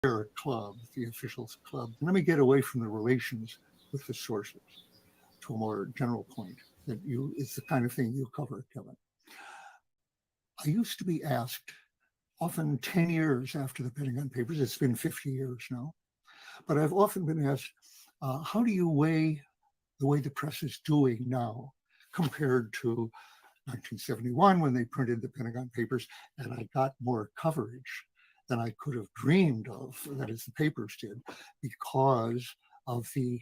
club, the officials club. Let me get away from the relations with the sources to a more general point that it's the kind of thing you cover, Kevin. I used to be asked, often 10 years after the Pentagon Papers, it's been 50 years now, but I've often been asked, how do you weigh the way the press is doing now compared to 1971 when they printed the Pentagon Papers and I got more coverage than I could have dreamed of, that is the papers did, because of the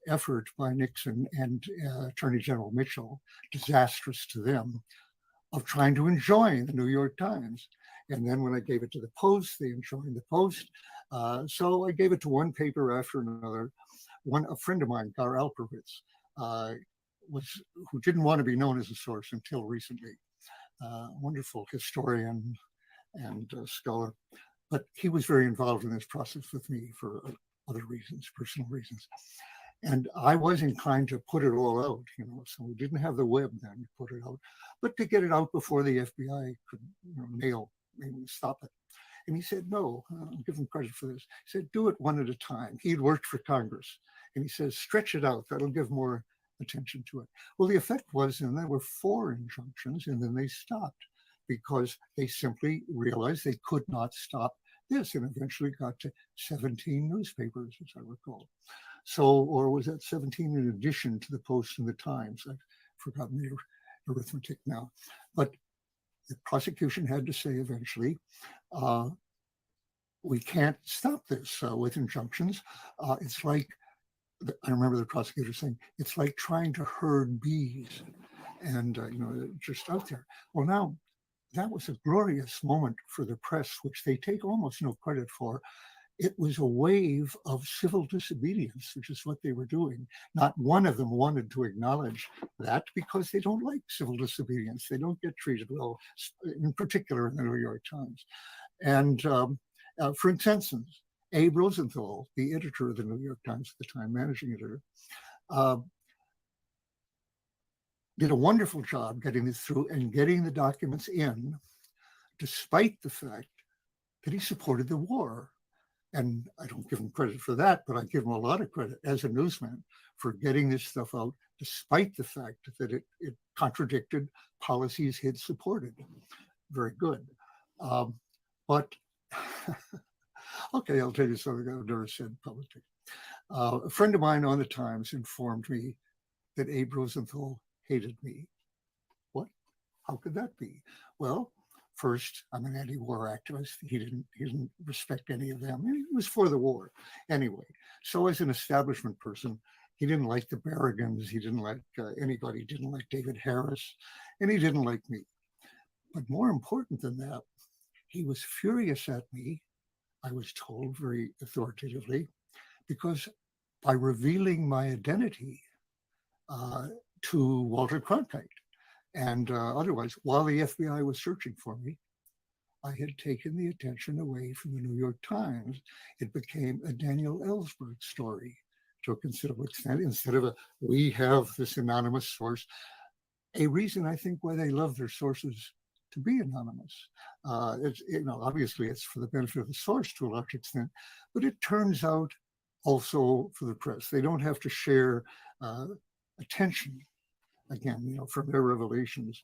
effort by Nixon and Attorney General Mitchell, disastrous to them, of trying to enjoin the New York Times. And then when I gave it to the Post, they enjoined the Post. So I gave it to one paper after another. A friend of mine, Gar Alperovitz, who didn't want to be known as a source until recently, wonderful historian and scholar, but he was very involved in this process with me for other reasons, personal reasons. And I was inclined to put it all out, so we didn't have the web then to put it out, but to get it out before the FBI could stop it. And he said, no, I'll give him credit for this. He said, do it one at a time. He'd worked for Congress. And he says, stretch it out. That'll give more attention to it. Well, the effect was, and there were 4 injunctions, and then they stopped because they simply realized they could not stop this, and eventually got to 17 newspapers, as I recall. So, or was that 17 in addition to the Post and the Times? I've forgotten the arithmetic now. But the prosecution had to say eventually, we can't stop this with injunctions. It's like, I remember the prosecutor saying, it's like trying to herd bees and, just out there. Well, now, that was a glorious moment for the press, which they take almost no credit for. It was a wave of civil disobedience, which is what they were doing. Not one of them wanted to acknowledge that because they don't like civil disobedience. They don't get treated well, in particular in the New York Times. And for instance, Abe Rosenthal, the editor of the New York Times at the time, managing editor, did a wonderful job getting this through and getting the documents in, despite the fact that he supported the war. And I don't give him credit for that, but I give him a lot of credit as a newsman for getting this stuff out, despite the fact that it contradicted policies he'd supported. Very good. But, okay, I'll tell you something I've never said publicly. A friend of mine on the Times informed me that Abe Rosenthal hated me. What? How could that be? Well, first, I'm an anti-war activist. He didn't respect any of them. He was for the war anyway. So as an establishment person, he didn't like the Berrigans. He didn't like anybody. He didn't like David Harris, and he didn't like me. But more important than that, he was furious at me, I was told very authoritatively, because by revealing my identity to Walter Cronkite. And otherwise, while the FBI was searching for me, I had taken the attention away from the New York Times. It became a Daniel Ellsberg story to a considerable extent, instead of we have this anonymous source. A reason I think why they love their sources to be anonymous. It's, obviously it's for the benefit of the source to a large extent, but it turns out also for the press. They don't have to share attention, again, from their revelations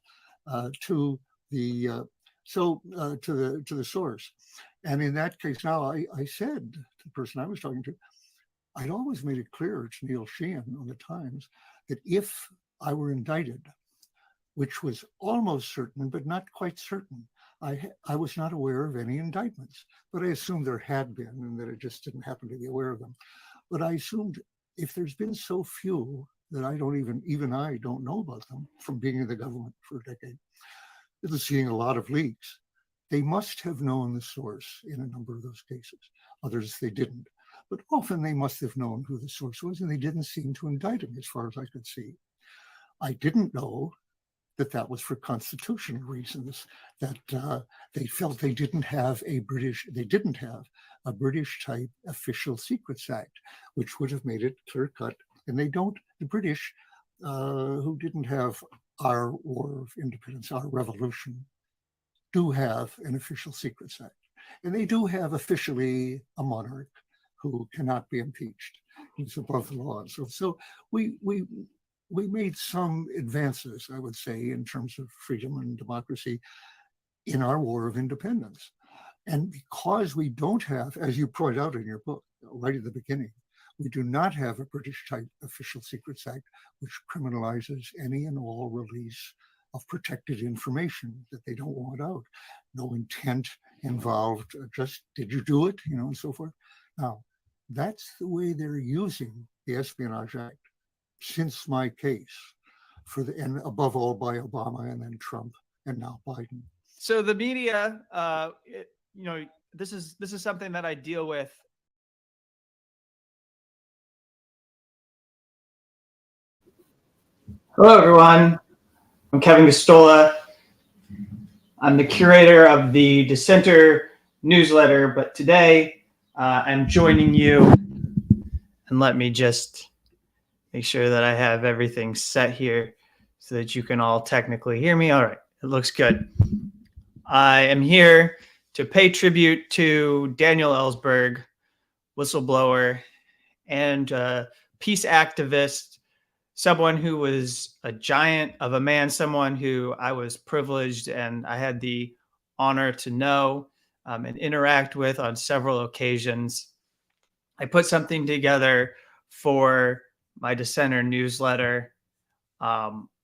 to the source. And in that case, now I said to the person I was talking to, I'd always made it clear to Neil Sheehan on the Times that if I were indicted, which was almost certain, but not quite certain, I was not aware of any indictments, but I assumed there had been and that I just didn't happen to be aware of them. But I assumed if there's been so few that I don't even I don't know about them from being in the government for a decade, seeing a lot of leaks, they must have known the source in a number of those cases. Others they didn't, but often they must have known who the source was, and they didn't seem to indict him as far as I could see. I didn't know that was for constitutional reasons, that they felt they didn't have a British type Official Secrets Act, which would have made it clear cut. And they don't, the British, who didn't have our War of Independence, our revolution, do have an Official Secrets Act. And they do have officially a monarch who cannot be impeached. He's above the law. So we made some advances, I would say, in terms of freedom and democracy in our war of independence. And because we don't have, as you point out in your book, right at the beginning, we do not have a British-type Official Secrets Act, which criminalizes any and all release of protected information that they don't want out. No intent involved, just did you do it, and so forth. Now, that's the way they're using the Espionage Act since my case, and above all by Obama and then Trump and now Biden. So the media, this is something that I deal with. Hello, everyone. I'm Kevin Gosztola. I'm the curator of the Dissenter Newsletter, but today I'm joining you. And let me just make sure that I have everything set here so that you can all technically hear me. All right, it looks good. I am here to pay tribute to Daniel Ellsberg, whistleblower and peace activist, someone who was a giant of a man, someone who I was privileged and I had the honor to know and interact with on several occasions. I put something together for my Dissenter Newsletter,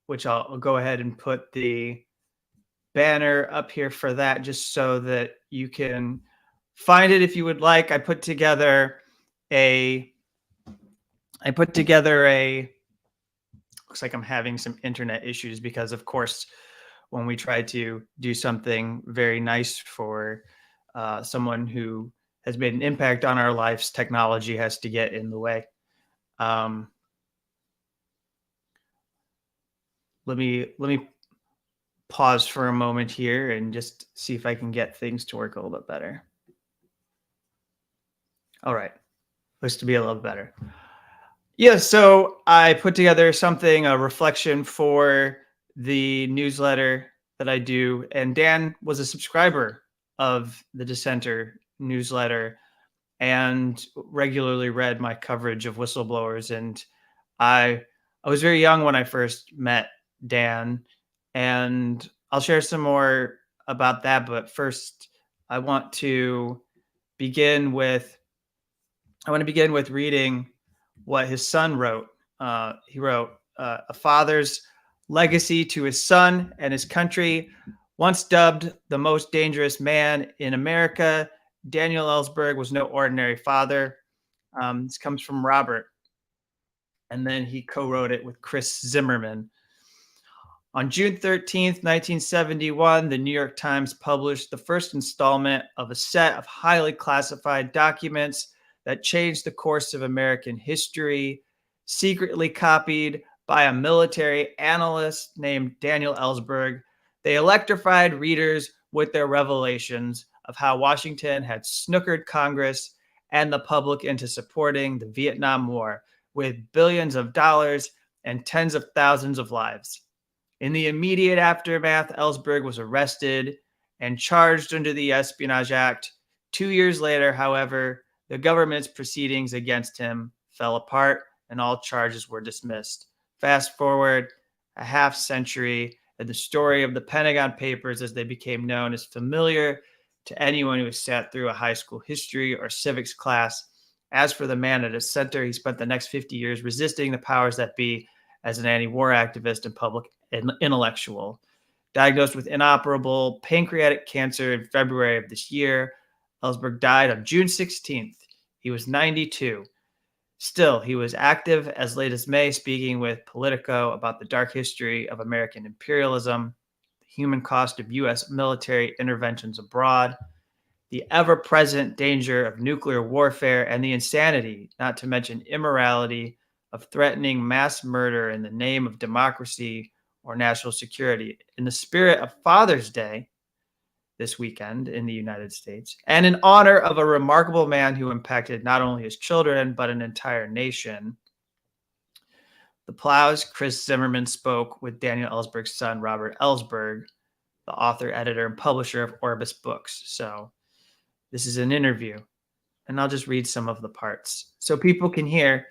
which I'll go ahead and put the banner up here for that, just so that you can find it if you would like. I put together a looks like I'm having some internet issues because, of course, when we try to do something very nice for someone who has made an impact on our lives, technology has to get in the way. Let me pause for a moment here and just see if I can get things to work a little bit better. All right, looks to be a little better. Yeah, so I put together something, a reflection for the newsletter that I do, and Dan was a subscriber of the Dissenter Newsletter and regularly read my coverage of whistleblowers. And I was very young when I first met Dan, and I'll share some more about that. But first, I want to begin with reading what his son wrote. He wrote, a father's legacy to his son and his country. Once dubbed the most dangerous man in America, Daniel Ellsberg was no ordinary father. This comes from Robert. And then he co-wrote it with Chris Zimmerman. On June 13th, 1971, the New York Times published the first installment of a set of highly classified documents that changed the course of American history, secretly copied by a military analyst named Daniel Ellsberg. They electrified readers with their revelations of how Washington had snookered Congress and the public into supporting the Vietnam War with billions of dollars and tens of thousands of lives. In the immediate aftermath, Ellsberg was arrested and charged under the Espionage Act. 2 years later, however, the government's proceedings against him fell apart and all charges were dismissed. Fast forward a half century, and the story of the Pentagon Papers, as they became known, is familiar to anyone who has sat through a high school history or civics class. As for the man at its center, he spent the next 50 years resisting the powers that be as an anti-war activist and public intellectual. Diagnosed with inoperable pancreatic cancer in February of this year, Ellsberg died on June 16th. He was 92. Still, he was active as late as May, speaking with Politico about the dark history of American imperialism, the human cost of U.S. military interventions abroad, the ever-present danger of nuclear warfare, and the insanity, not to mention immorality, of threatening mass murder in the name of democracy or national security. In the spirit of Father's Day this weekend in the United States, and in honor of a remarkable man who impacted not only his children, but an entire nation, the Plow's Chris Zimmerman spoke with Daniel Ellsberg's son, Robert Ellsberg, the author, editor, and publisher of Orbis Books. So This is an interview, and I'll just read some of the parts so people can hear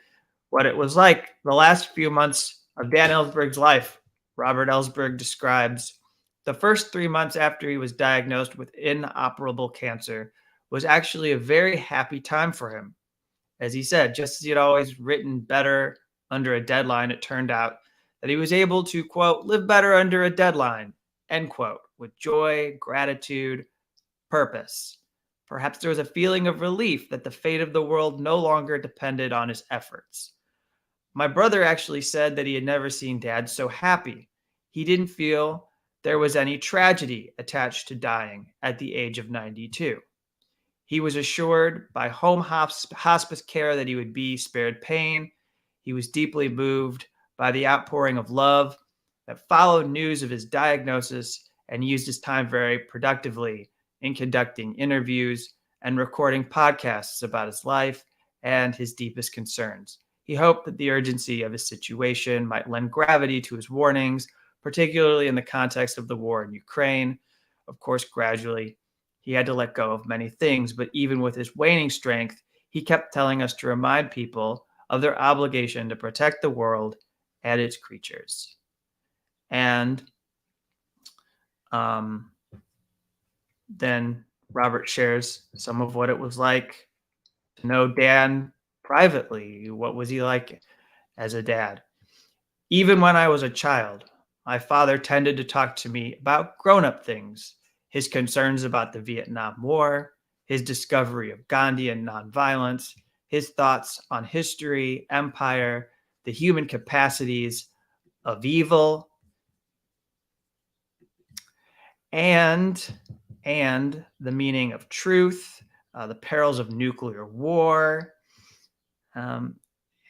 what it was like the last few months of Dan Ellsberg's life. Robert Ellsberg describes the first 3 months after he was diagnosed with inoperable cancer was actually a very happy time for him. As he said, just as he had always written better under a deadline, it turned out that he was able to, quote, live better under a deadline, end quote, with joy, gratitude, purpose. Perhaps there was a feeling of relief that the fate of the world no longer depended on his efforts. My brother actually said that he had never seen Dad so happy. He didn't feel there was any tragedy attached to dying at the age of 92. He was assured by home hospice care that he would be spared pain. He was deeply moved by the outpouring of love that followed news of his diagnosis, and used his time very productively in conducting interviews and recording podcasts about his life and his deepest concerns. He hoped that the urgency of his situation might lend gravity to his warnings, particularly in the context of the war in Ukraine. Of course, gradually, he had to let go of many things, but even with his waning strength, he kept telling us to remind people of their obligation to protect the world and its creatures. And then Robert shares some of what it was like to know Dan privately. What was he like as a dad? Even when I was a child, my father tended to talk to me about grown-up things, his concerns about the Vietnam War, his discovery of Gandhi and nonviolence, his thoughts on history, empire, the human capacities of evil, and the meaning of truth, the perils of nuclear war. And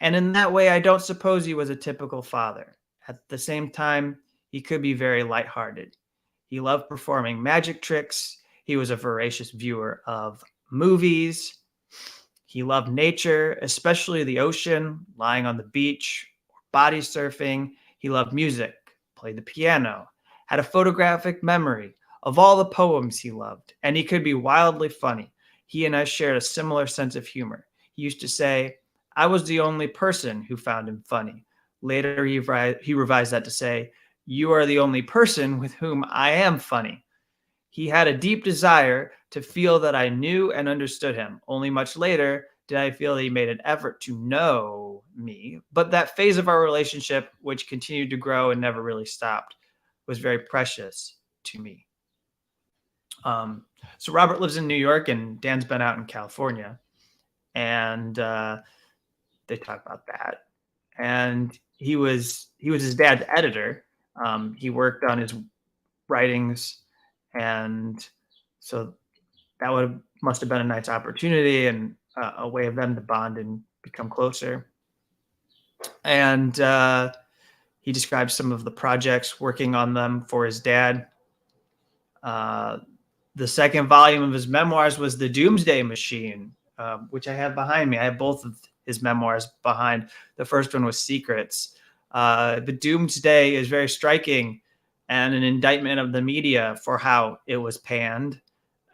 in that way, I don't suppose he was a typical father. At the same time, he could be very lighthearted. He loved performing magic tricks. He was a voracious viewer of movies. He loved nature, especially the ocean, lying on the beach, body surfing. He loved music, played the piano, had a photographic memory of all the poems he loved, and he could be wildly funny. He and I shared a similar sense of humor. He used to say, I was the only person who found him funny. Later, he revised that to say, you are the only person with whom I am funny. He had a deep desire to feel that I knew and understood him. Only much later did I feel that he made an effort to know me. But that phase of our relationship, which continued to grow and never really stopped, was very precious to me. So Robert lives in New York and Dan's been out in California, and they talk about that. And he was his dad's editor. He worked on his writings, and so that must have been a nice opportunity and a way of them to bond and become closer. And he describes some of the projects working on them for his dad. The second volume of his memoirs was The Doomsday Machine, which I have behind me. I have both of his memoirs behind. The first one was Secrets. The Doomsday is very striking and an indictment of the media for how it was panned.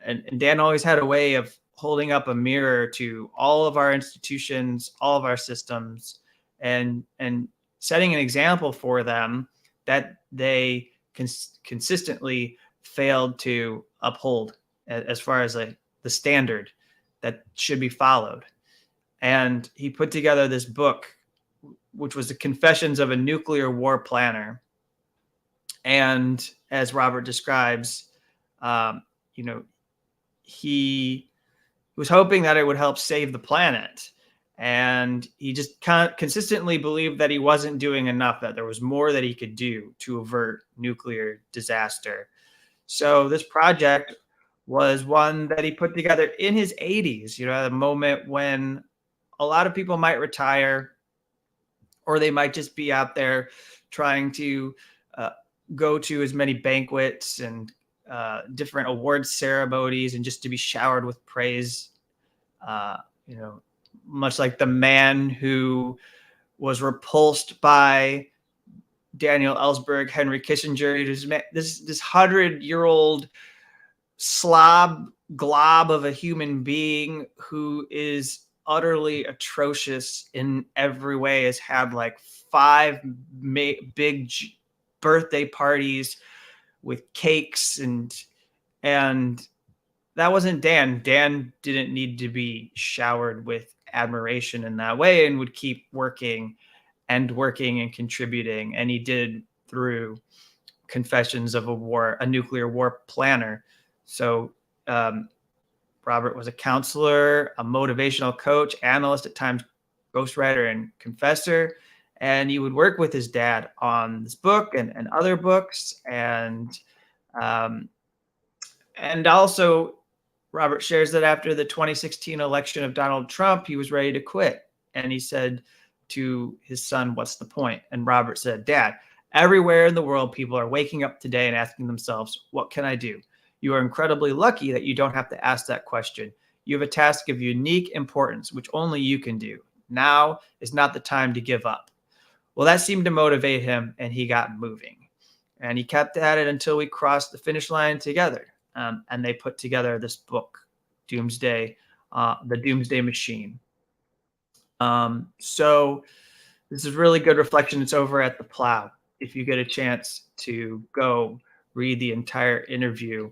And Dan always had a way of holding up a mirror to all of our institutions, all of our systems, and setting an example for them that they consistently failed to uphold as far as the standard that should be followed. And he put together this book, which was the Confessions of a Nuclear War Planner. And as Robert describes, he was hoping that it would help save the planet. And he just consistently believed that he wasn't doing enough, that there was more that he could do to avert nuclear disaster. So this project was one that he put together in his 80s, at a moment when a lot of people might retire, or they might just be out there trying to go to as many banquets and different awards ceremonies and just to be showered with praise. Much like the man who was repulsed by Daniel Ellsberg, Henry Kissinger, this 100-year-old slob glob of a human being who is utterly atrocious in every way, has had like 5 big birthday parties with cakes, and that wasn't Dan. Dan didn't need to be showered with admiration in that way, and would keep working and contributing. And he did through Confessions of a Nuclear War Planner. So Robert was a counselor, a motivational coach, analyst, at times ghostwriter and confessor. And he would work with his dad on this book and other books. And also Robert shares that after the 2016 election of Donald Trump, he was ready to quit. And he said to his son, "What's the point?" And Robert said, "Dad, everywhere in the world, people are waking up today and asking themselves, what can I do? You are incredibly lucky that you don't have to ask that question. You have a task of unique importance, which only you can do. Now is not the time to give up." Well, that seemed to motivate him, and he got moving. And he kept at it until we crossed the finish line together. And they put together this book, Doomsday, The Doomsday Machine. So this is really good reflection. It's over at The Plow. If you get a chance to go read the entire interview,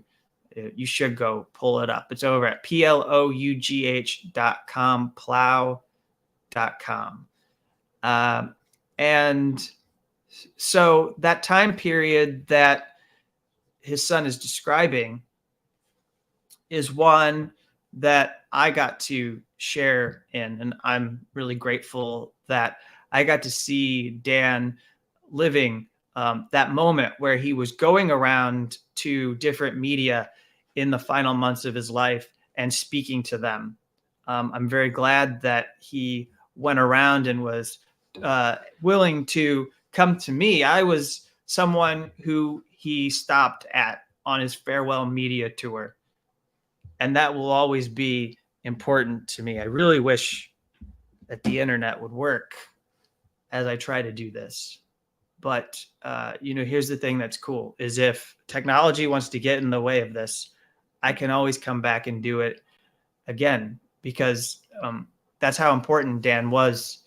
you should go pull it up. It's over at plough.com, plow.com. And so that time period that his son is describing is one that I got to share in. And I'm really grateful that I got to see Dan living that moment where he was going around to different media in the final months of his life and speaking to them. I'm very glad that he went around and was willing to come to me. I was someone who he stopped at on his farewell media tour. And that will always be important to me. I really wish that the internet would work as I try to do this. But, here's the thing that's cool is if technology wants to get in the way of this, I can always come back and do it again, because that's how important Dan was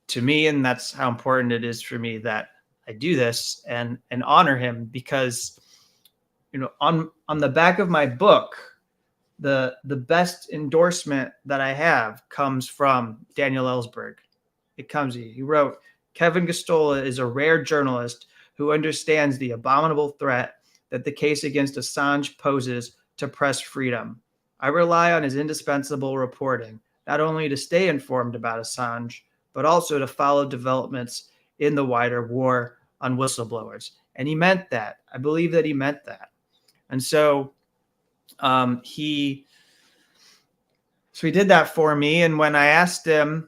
to me. And that's how important it is for me that I do this and honor him, because, on the back of my book, the best endorsement that I have comes from Daniel Ellsberg. He wrote, "Kevin Gosztola is a rare journalist who understands the abominable threat that the case against Assange poses to press freedom. I rely on his indispensable reporting, not only to stay informed about Assange, but also to follow developments in the wider war on whistleblowers." And he meant that. I believe that he meant that. And so he did that for me. And when I asked him,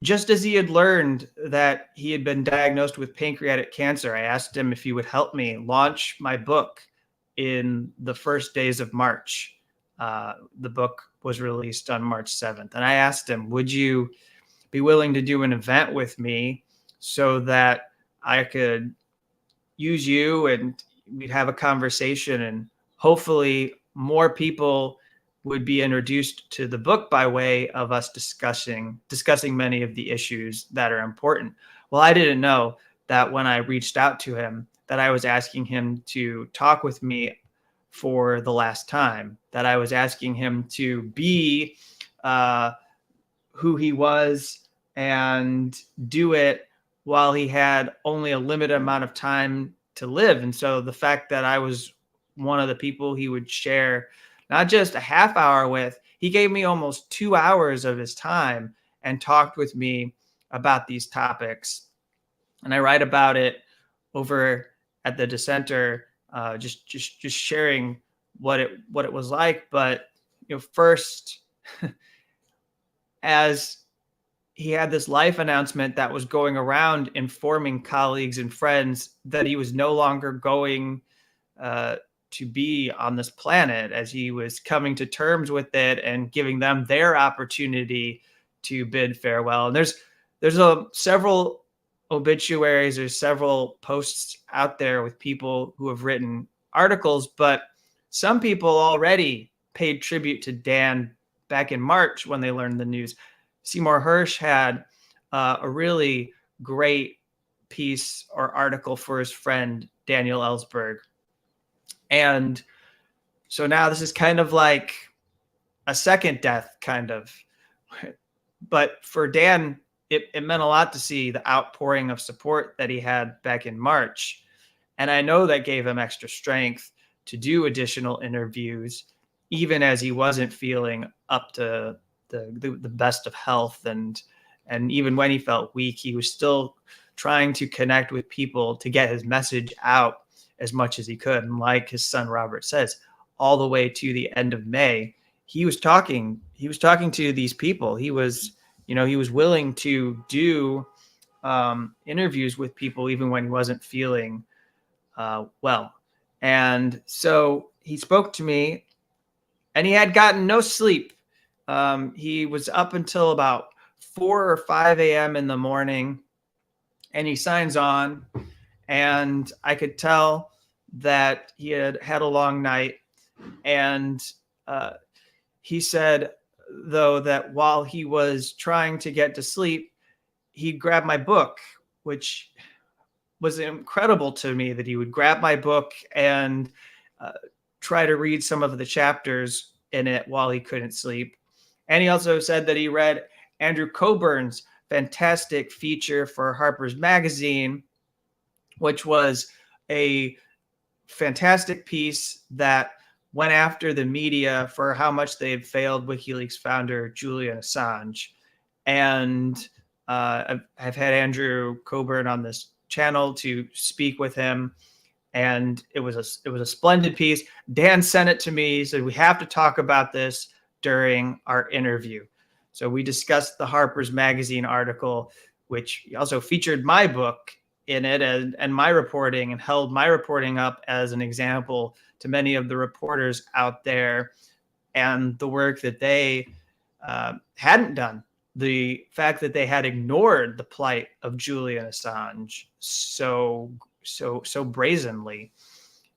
just as he had learned that he had been diagnosed with pancreatic cancer, I asked him if he would help me launch my book in the first days of March. The book was released on March 7th. And I asked him, would you be willing to do an event with me so that I could use you and we'd have a conversation, and hopefully more people would be introduced to the book by way of us discussing many of the issues that are important. Well, I didn't know that when I reached out to him that I was asking him to talk with me for the last time, that I was asking him to be who he was and do it while he had only a limited amount of time to live. And so the fact that I was one of the people he would share not just a half hour with, he gave me almost 2 hours of his time and talked with me about these topics. And I write about it over at the Dissenter, just sharing what it was like. But first, as he had this life announcement that was going around informing colleagues and friends that he was no longer going to be on this planet, as he was coming to terms with it and giving them their opportunity to bid farewell. And there's several obituaries, there's several posts out there with people who have written articles, but some people already paid tribute to Dan back in March when they learned the news. Seymour Hersh had a really great piece or article for his friend Daniel Ellsberg. And so now this is kind of like a second death, kind of. But for Dan, it meant a lot to see the outpouring of support that he had back in March. And I know that gave him extra strength to do additional interviews, even as he wasn't feeling up to the best of health. And even when he felt weak, he was still trying to connect with people to get his message out as much as he could. And like his son Robert says, all the way to the end of May, he was talking to these people. He was willing to do interviews with people even when he wasn't feeling well. And so he spoke to me, and he had gotten no sleep. He was up until about 4 or 5 a.m. in the morning, and he signs on, and I could tell that he had had a long night. And he said, though, that while he was trying to get to sleep, he grabbed my book, which was incredible to me, that he would grab my book and try to read some of the chapters in it while he couldn't sleep. And he also said that he read Andrew Coburn's fantastic feature for Harper's Magazine, which was a fantastic piece that went after the media for how much they had failed WikiLeaks founder Julian Assange. And I've had Andrew Coburn on this channel to speak with him, and it was a splendid piece. Dan sent it to me. He said, we have to talk about this during our interview. So we discussed the Harper's Magazine article, which also featured my book in it and my reporting, and held my reporting up as an example to many of the reporters out there and the work that they hadn't done. The fact that they had ignored the plight of Julian Assange so brazenly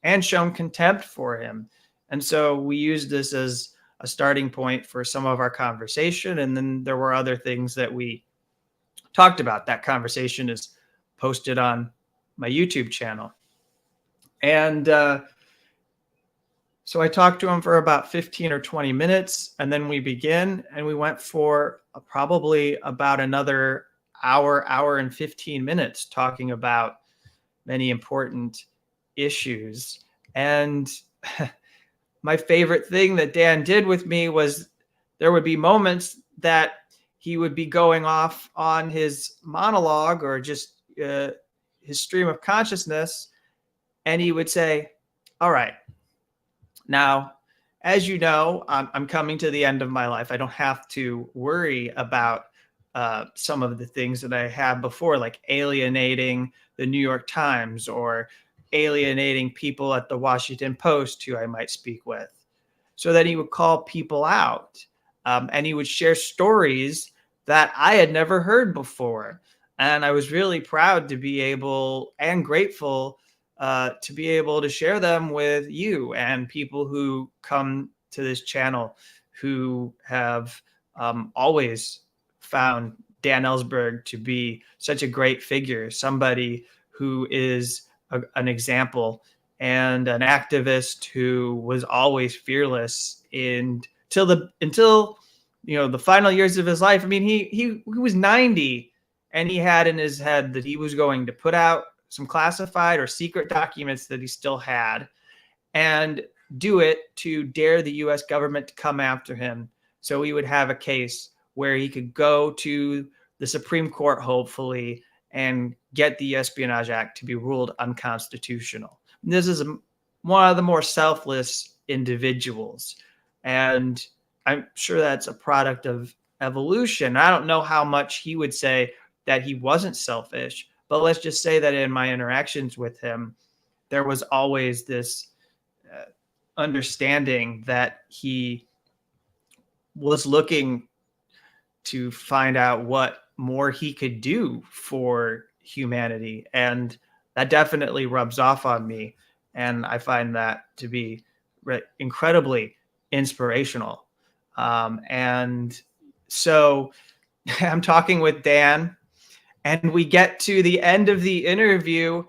and shown contempt for him. And so we used this as a starting point for some of our conversation. And then there were other things that we talked about. That conversation is posted on my YouTube channel. And so I talked to him for about 15 or 20 minutes, and then we went for probably about another hour and 15 minutes talking about many important issues. And my favorite thing that Dan did with me was there would be moments that he would be going off on his monologue or just his stream of consciousness, and he would say, all right, now, as you know, I'm coming to the end of my life. I don't have to worry about some of the things that I had before, like alienating the New York Times or alienating people at the Washington Post who I might speak with. So that he would call people out, and he would share stories that I had never heard before. And I was really proud to be able, and grateful to be able to share them with you and people who come to this channel who have always found Dan Ellsberg to be such a great figure, somebody who is an example and an activist who was always fearless until the final years of his life. I mean, he was 90, and he had in his head that he was going to put out some classified or secret documents that he still had, and do it to dare the US government to come after him. So he would have a case where he could go to the Supreme Court, hopefully, and get the Espionage Act to be ruled unconstitutional. And this is one of the more selfless individuals. And I'm sure that's a product of evolution. I don't know how much he would say that he wasn't selfish, but let's just say that in my interactions with him, there was always this understanding that he was looking to find out what more he could do for humanity. And that definitely rubs off on me. And I find that to be incredibly inspirational. And so I'm talking with Dan, and we get to the end of the interview.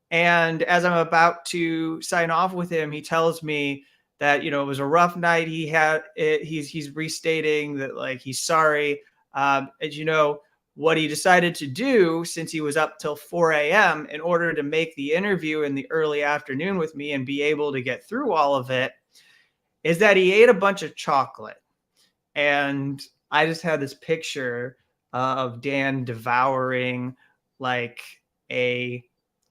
And as I'm about to sign off with him, he tells me that, it was a rough night. He's restating that, like, he's sorry. As you know, what he decided to do, since he was up till 4 a.m. in order to make the interview in the early afternoon with me and be able to get through all of it, is that he ate a bunch of chocolate. And I just had this picture of Dan devouring like a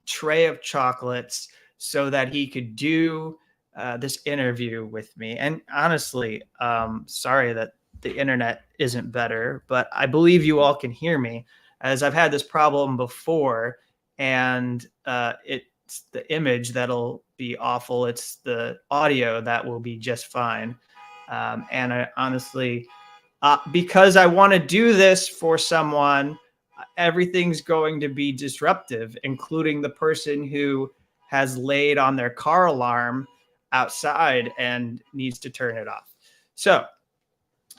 tray of chocolates so that he could do this interview with me. And honestly, sorry that the internet isn't better, but I believe you all can hear me, as I've had this problem before. And it's the image that'll be awful. It's the audio that will be just fine. And I honestly, because I want to do this for someone, everything's going to be disruptive, including the person who has laid on their car alarm outside and needs to turn it off. So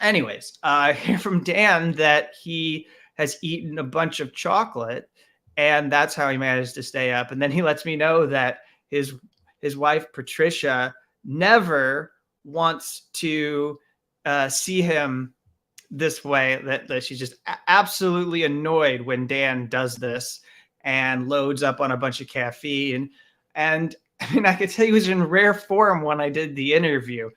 anyways, I hear from Dan that he has eaten a bunch of chocolate, and that's how he managed to stay up. And then he lets me know that his wife, Patricia, never wants to see him this way, that she's just absolutely annoyed when Dan does this and loads up on a bunch of caffeine. And I mean, I could tell he was in rare form when I did the interview.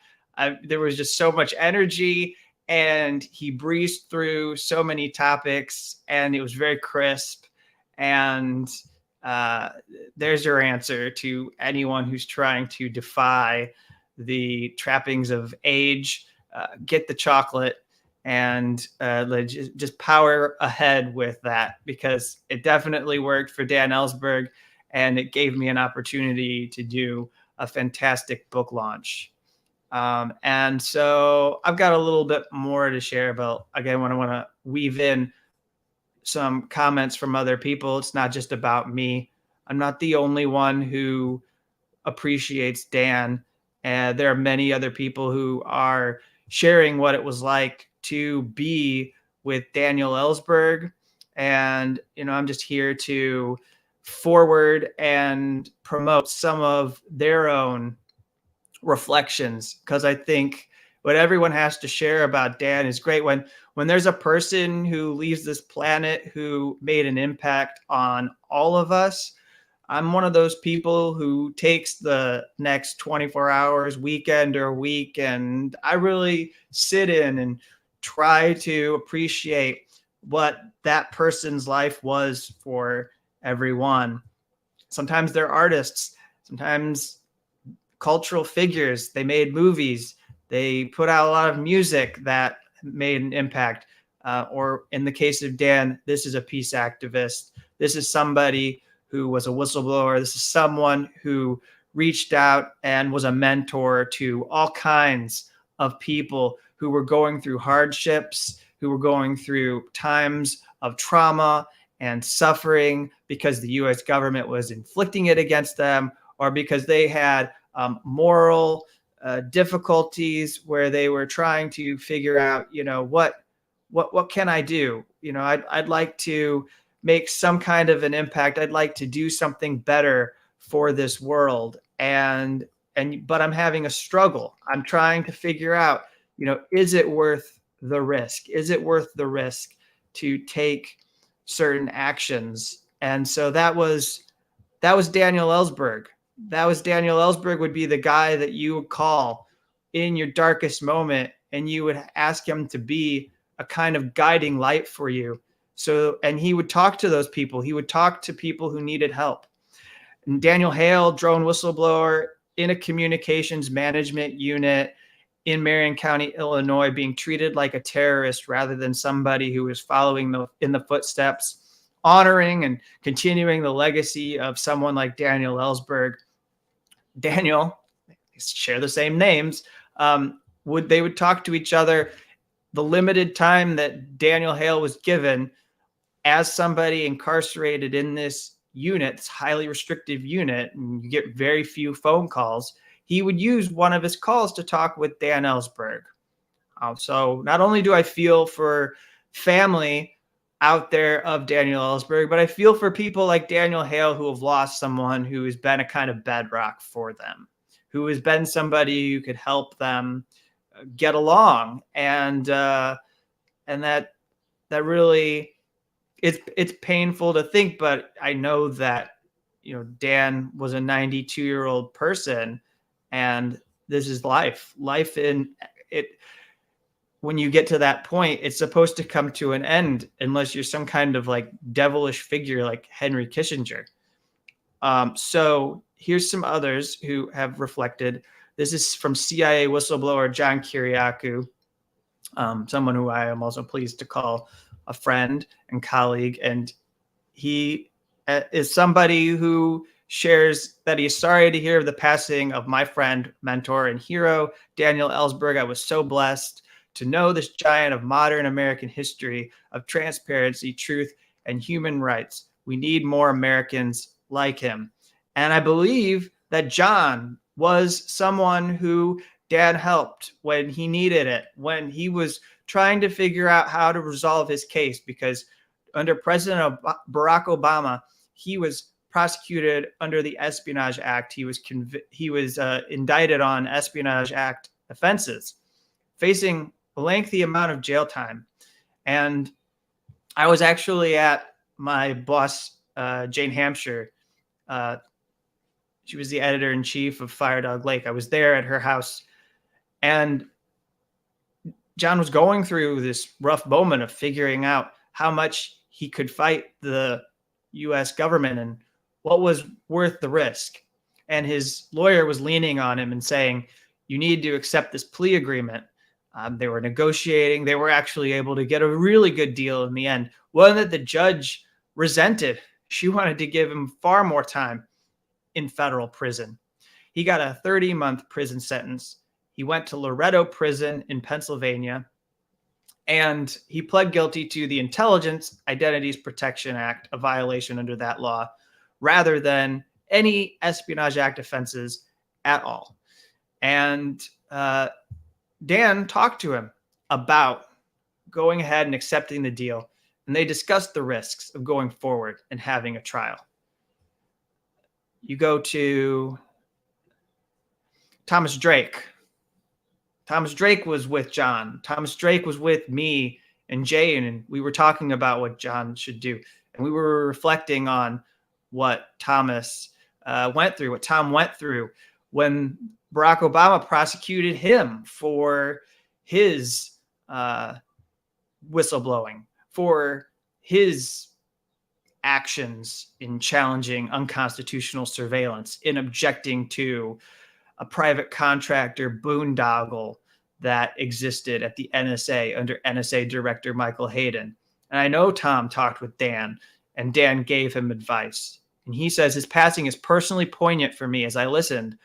There was just so much energy, and he breezed through so many topics, and it was very crisp. And there's your answer to anyone who's trying to defy the trappings of age. Get the chocolate and just power ahead with that, because it definitely worked for Dan Ellsberg, and it gave me an opportunity to do a fantastic book launch. And so I've got a little bit more to share about, again, when I want to weave in some comments from other people. It's not just about me. I'm not the only one who appreciates Dan. And there are many other people who are sharing what it was like to be with Daniel Ellsberg. And, I'm just here to forward and promote some of their own reflections, because I think what everyone has to share about Dan is great. When there's a person who leaves this planet who made an impact on all of us, I'm one of those people who takes the next 24 hours, weekend or week, and I really sit in and try to appreciate what that person's life was for everyone. Sometimes they're artists, sometimes cultural figures. They made movies. They put out a lot of music that made an impact. Or in the case of Dan, this is a peace activist. This is somebody who was a whistleblower. This is someone who reached out and was a mentor to all kinds of people who were going through hardships, who were going through times of trauma and suffering because the U.S. government was inflicting it against them, or because they had moral difficulties where they were trying to figure out, what can I do? I'd like to make some kind of an impact. I'd like to do something better for this world. But I'm having a struggle. I'm trying to figure out, is it worth the risk? Is it worth the risk to take certain actions? And so that was Daniel Ellsberg. That was Daniel Ellsberg would be the guy that you would call in your darkest moment, and you would ask him to be a kind of guiding light for you. And he would talk to those people. He would talk to people who needed help. And Daniel Hale, drone whistleblower in a communications management unit in Marion County, Illinois, being treated like a terrorist rather than somebody who was following in the footsteps, honoring and continuing the legacy of someone like Daniel Ellsberg. Daniel, share the same names, they would talk to each other. The limited time that Daniel Hale was given as somebody incarcerated in this unit, this highly restrictive unit, and you get very few phone calls, he would use one of his calls to talk with Dan Ellsberg. So not only do I feel for family out there of Daniel Ellsberg, but I feel for people like Daniel Hale who have lost someone who has been a kind of bedrock for them, who has been somebody who could help them get along. And that really, it's painful to think, but I know that, Dan was a 92-year-old person, and this is life in it. When you get to that point, it's supposed to come to an end unless you're some kind of like devilish figure like Henry Kissinger. So here's some others who have reflected. This is from CIA whistleblower John Kiriakou, someone who I am also pleased to call a friend and colleague. And he is somebody who shares that he is sorry to hear of the passing of my friend, mentor, and hero, Daniel Ellsberg. I was so blessed to know this giant of modern American history of transparency, truth, and human rights. We need more Americans like him. And I believe that John was someone who Dan helped when he needed it, when he was trying to figure out how to resolve his case, because under President Barack Obama, he was prosecuted under the Espionage Act. He was indicted on Espionage Act offenses, facing a lengthy amount of jail time. And I was actually at my boss, Jane Hampshire. She was the editor-in-chief of Fire Dog Lake. I was there at her house, and John was going through this rough moment of figuring out how much he could fight the U.S. government and what was worth the risk. And his lawyer was leaning on him and saying, you need to accept this plea agreement. They were negotiating. They were actually able to get a really good deal in the end, one that the judge resented. She wanted to give him far more time in federal prison. He got a 30-month prison sentence. He went to Loretto Prison in Pennsylvania, and he pled guilty to the Intelligence Identities Protection Act, a violation under that law, rather than any Espionage Act offenses at all. And Dan talked to him about going ahead and accepting the deal, and they discussed the risks of going forward and having a trial. You go to Thomas Drake. Thomas Drake was with John. Thomas Drake was with me and Jane, and we were talking about what John should do. And we were reflecting on what Thomas went through, what Tom went through when Barack Obama prosecuted him for his whistleblowing, for his actions in challenging unconstitutional surveillance, in objecting to a private contractor boondoggle that existed at the NSA under NSA Director Michael Hayden. And I know Tom talked with Dan, and Dan gave him advice. And he says his passing is personally poignant for me as I listened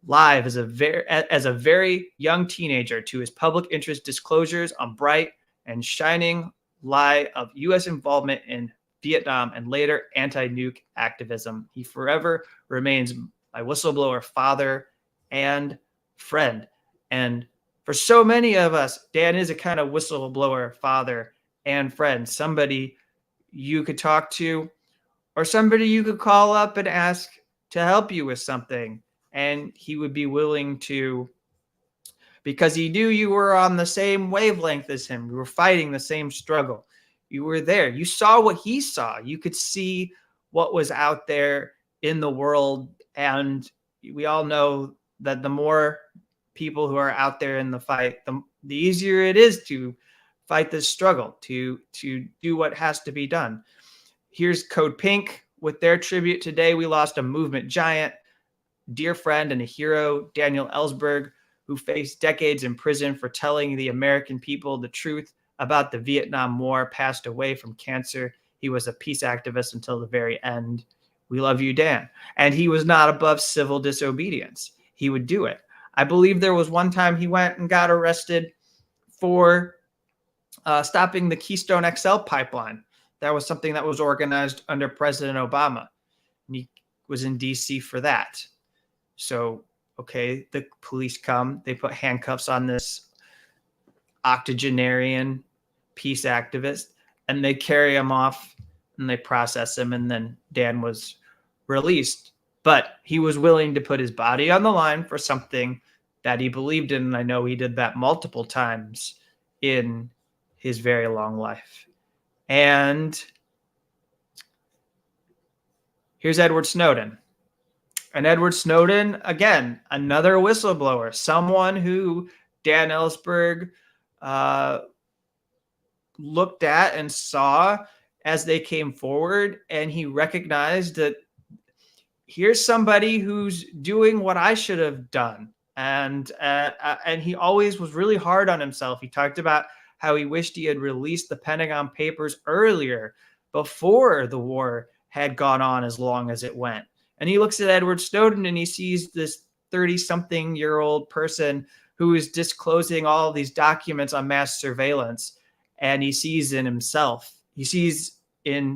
live as a very young teenager to his public interest disclosures on bright and shining light of U.S. involvement in Vietnam and later anti-nuke activism. He forever remains my whistleblower father and friend. And for so many of us, Dan is a kind of whistleblower father and friend, somebody you could talk to or somebody you could call up and ask to help you with something. And he would be willing to, because he knew you were on the same wavelength as him. You were fighting the same struggle. You were there. You saw what he saw. You could see what was out there in the world. And we all know that the more people who are out there in the fight, the easier it is to fight this struggle, to do what has to be done. Here's Code Pink with their tribute today. We lost a movement giant, dear friend and a hero, Daniel Ellsberg, who faced decades in prison for telling the American people the truth about the Vietnam War, passed away from cancer. He was a peace activist until the very end. We love you, Dan. And he was not above civil disobedience. He would do it. I believe there was one time he went and got arrested for stopping the Keystone XL pipeline. That was something that was organized under President Obama. And he was in D.C. for that. So Okay, the police come, they put handcuffs on this octogenarian peace activist, and they carry him off and they process him, and then Dan was released. But he was willing to put his body on the line for something that he believed in, and I know he did that multiple times in his very long life. And here's Edward Snowden. And Edward Snowden, again, another whistleblower, someone who Dan Ellsberg looked at and saw as they came forward, and he recognized that here's somebody who's doing what I should have done. And he always was really hard on himself. He talked about how he wished he had released the Pentagon Papers earlier, before the war had gone on as long as it went. And he looks at Edward Snowden and he sees this 30-something-year-old person who is disclosing all of these documents on mass surveillance. And he sees in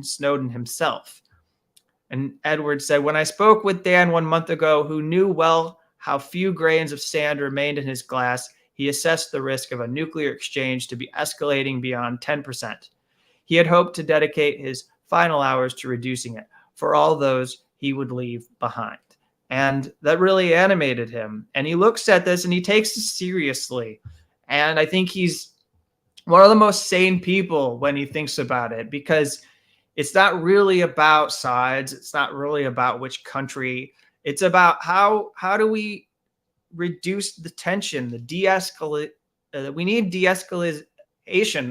Snowden himself. And Edward said, when I spoke with Dan 1 month ago, who knew well how few grains of sand remained in his glass, he assessed the risk of a nuclear exchange to be escalating beyond 10%. He had hoped to dedicate his final hours to reducing it for all those he would leave behind. And that really animated him. And he looks at this and he takes it seriously. And I think he's one of the most sane people when he thinks about it, because it's not really about sides. It's not really about which country. It's about how do we reduce the tension, the de-escalate. We need de-escalation.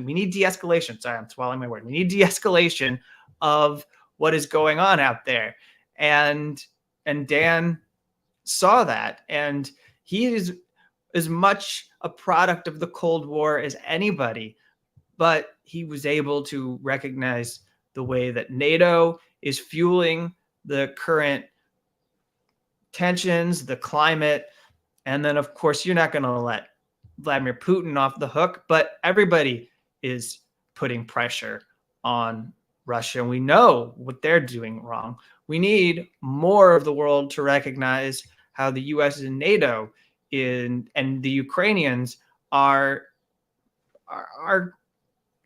We need de-escalation. Sorry, I'm swallowing my word. We need de-escalation of what is going on out there. And Dan saw that, and he is as much a product of the Cold War as anybody, but he was able to recognize the way that NATO is fueling the current tensions, the climate. And then, of course, you're not going to let Vladimir Putin off the hook, but everybody is putting pressure on Russia. And we know what they're doing wrong. We need more of the world to recognize how the U.S. and NATO and the Ukrainians are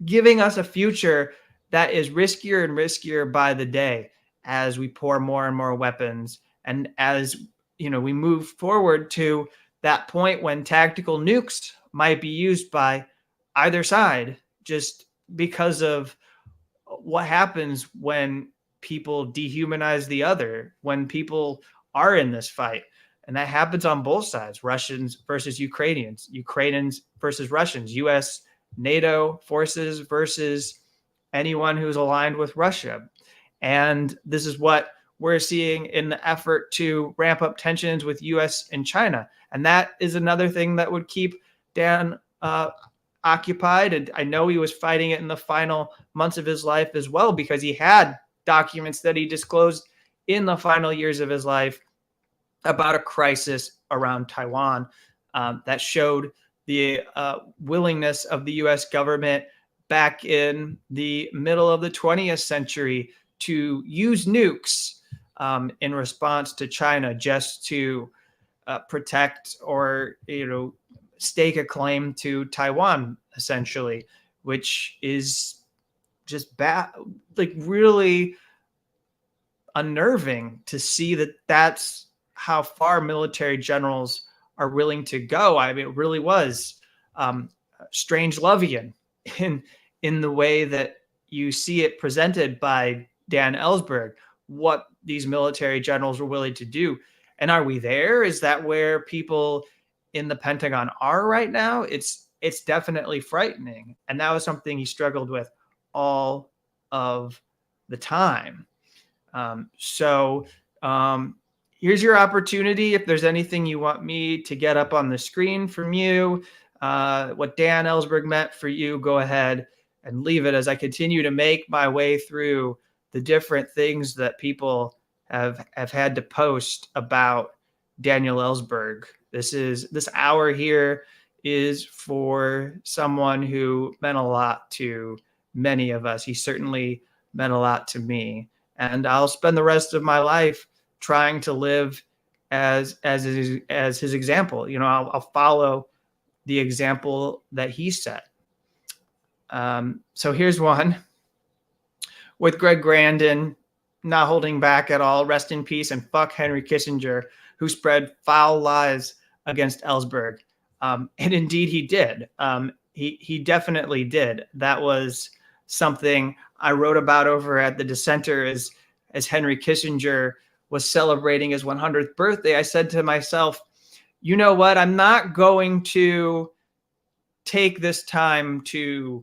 giving us a future that is riskier and riskier by the day as we pour more and more weapons. And as we move forward to that point when tactical nukes might be used by either side, just because of what happens when people dehumanize the other, when people are in this fight. And that happens on both sides, Russians versus Ukrainians, Ukrainians versus Russians, U.S. NATO forces versus anyone who's aligned with Russia. And this is what we're seeing in the effort to ramp up tensions with U.S. and China. And that is another thing that would keep Dan occupied. And I know he was fighting it in the final months of his life as well, because he had documents that he disclosed in the final years of his life about a crisis around Taiwan that showed the willingness of the U.S. government back in the middle of the 20th century to use nukes in response to China, just to protect or stake a claim to Taiwan, essentially, which is just bad, like really unnerving to see that that's how far military generals are willing to go. I mean, it really was strange Lovian in the way that you see it presented by Dan Ellsberg, what these military generals were willing to do. And are we there? Is that where people in the Pentagon are right now? It's definitely frightening. And that was something he struggled with all of the time. Here's your opportunity. If there's anything you want me to get up on the screen from you, what Dan Ellsberg meant for you, go ahead and leave it as I continue to make my way through the different things that people have had to post about Daniel Ellsberg. This hour here is for someone who meant a lot to many of us. He certainly meant a lot to me. And I'll spend the rest of my life trying to live as his example. You know, I'll follow the example that he set. So here's one with Greg Grandin, not holding back at all. Rest in peace and fuck Henry Kissinger, who spread foul lies against Ellsberg. And indeed he did. He definitely did. That was something I wrote about over at the Dissenter as Henry Kissinger was celebrating his 100th birthday. I said to myself, you know what? I'm not going to take this time to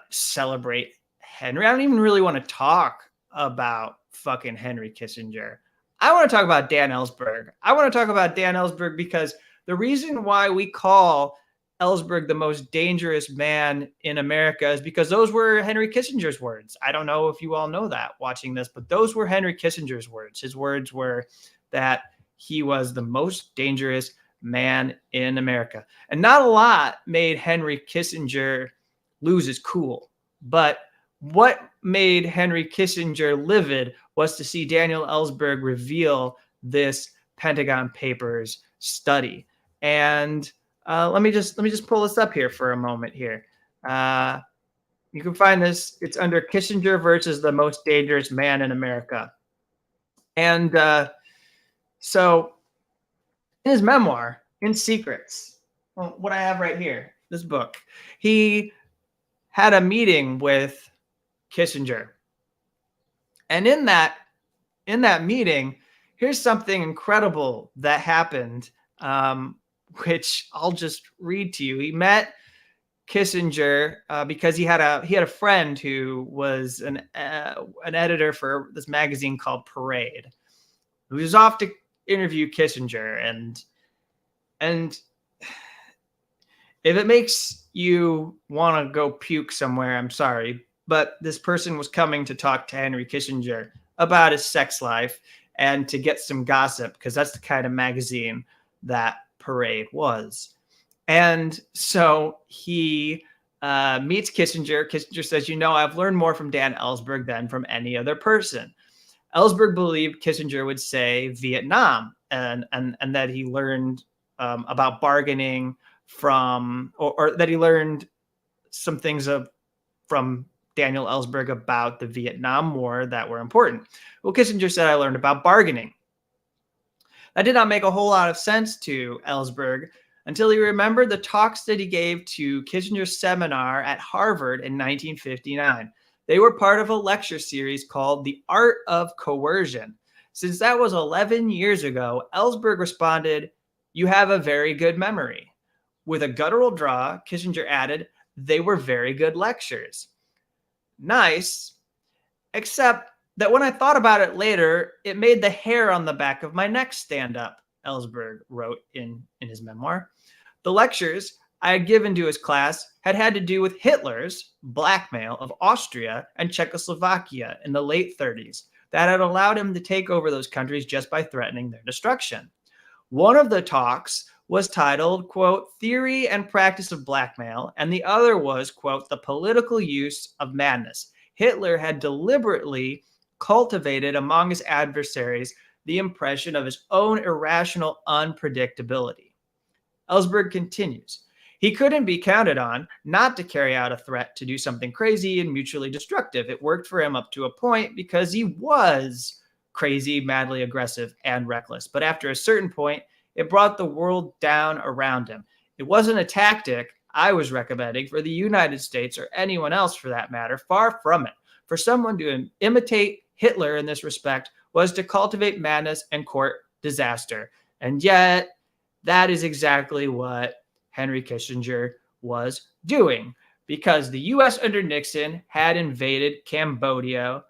celebrate Henry. I don't even really want to talk about fucking Henry Kissinger. I want to talk about Dan Ellsberg. I want to talk about Dan Ellsberg because the reason why we call Ellsberg the most dangerous man in America is because those were Henry Kissinger's words. I don't know if you all know that watching this, but those were Henry Kissinger's words. His words were that he was the most dangerous man in America. And not a lot made Henry Kissinger lose his cool. But what made Henry Kissinger livid was to see Daniel Ellsberg reveal this Pentagon Papers study. And let me just pull this up here for a moment here. You can find this. It's under Kissinger versus the most dangerous man in America. And so in his memoir, In Secrets, well, what I have right here, this book, he had a meeting with Kissinger. And in that meeting, here's something incredible that happened, which I'll just read to you. He met Kissinger because he had a friend who was an editor for this magazine called Parade, who was off to interview Kissinger. And if it makes you want to go puke somewhere, I'm sorry, but this person was coming to talk to Henry Kissinger about his sex life and to get some gossip, because that's the kind of magazine that Parade was. And so he meets Kissinger. Kissinger says, you know, I've learned more from Dan Ellsberg than from any other person. Ellsberg believed Kissinger would say Vietnam, and that he learned about bargaining from, or that he learned some things from Daniel Ellsberg about the Vietnam War that were important. Well, Kissinger said, I learned about bargaining. That did not make a whole lot of sense to Ellsberg until he remembered the talks that he gave to Kissinger's seminar at Harvard in 1959. They were part of a lecture series called The Art of Coercion. Since that was 11 years ago, Ellsberg responded, you have a very good memory. With a guttural draw, Kissinger added, they were very good lectures. Nice, except that when I thought about it later, it made the hair on the back of my neck stand up, Ellsberg wrote in his memoir. The lectures I had given to his class had to do with Hitler's blackmail of Austria and Czechoslovakia in the late 30s that had allowed him to take over those countries just by threatening their destruction. One of the talks was titled, quote, Theory and Practice of Blackmail, and the other was, quote, The Political Use of Madness. Hitler had deliberately cultivated among his adversaries the impression of his own irrational unpredictability. Ellsberg continues, he couldn't be counted on not to carry out a threat to do something crazy and mutually destructive. It worked for him up to a point because he was crazy, madly aggressive, and reckless. But after a certain point, it brought the world down around him. It wasn't a tactic I was recommending for the United States or anyone else for that matter. Far from it. For someone to imitate Hitler in this respect was to cultivate madness and court disaster. And yet, that is exactly what Henry Kissinger was doing, because the U.S. under Nixon had invaded Cambodia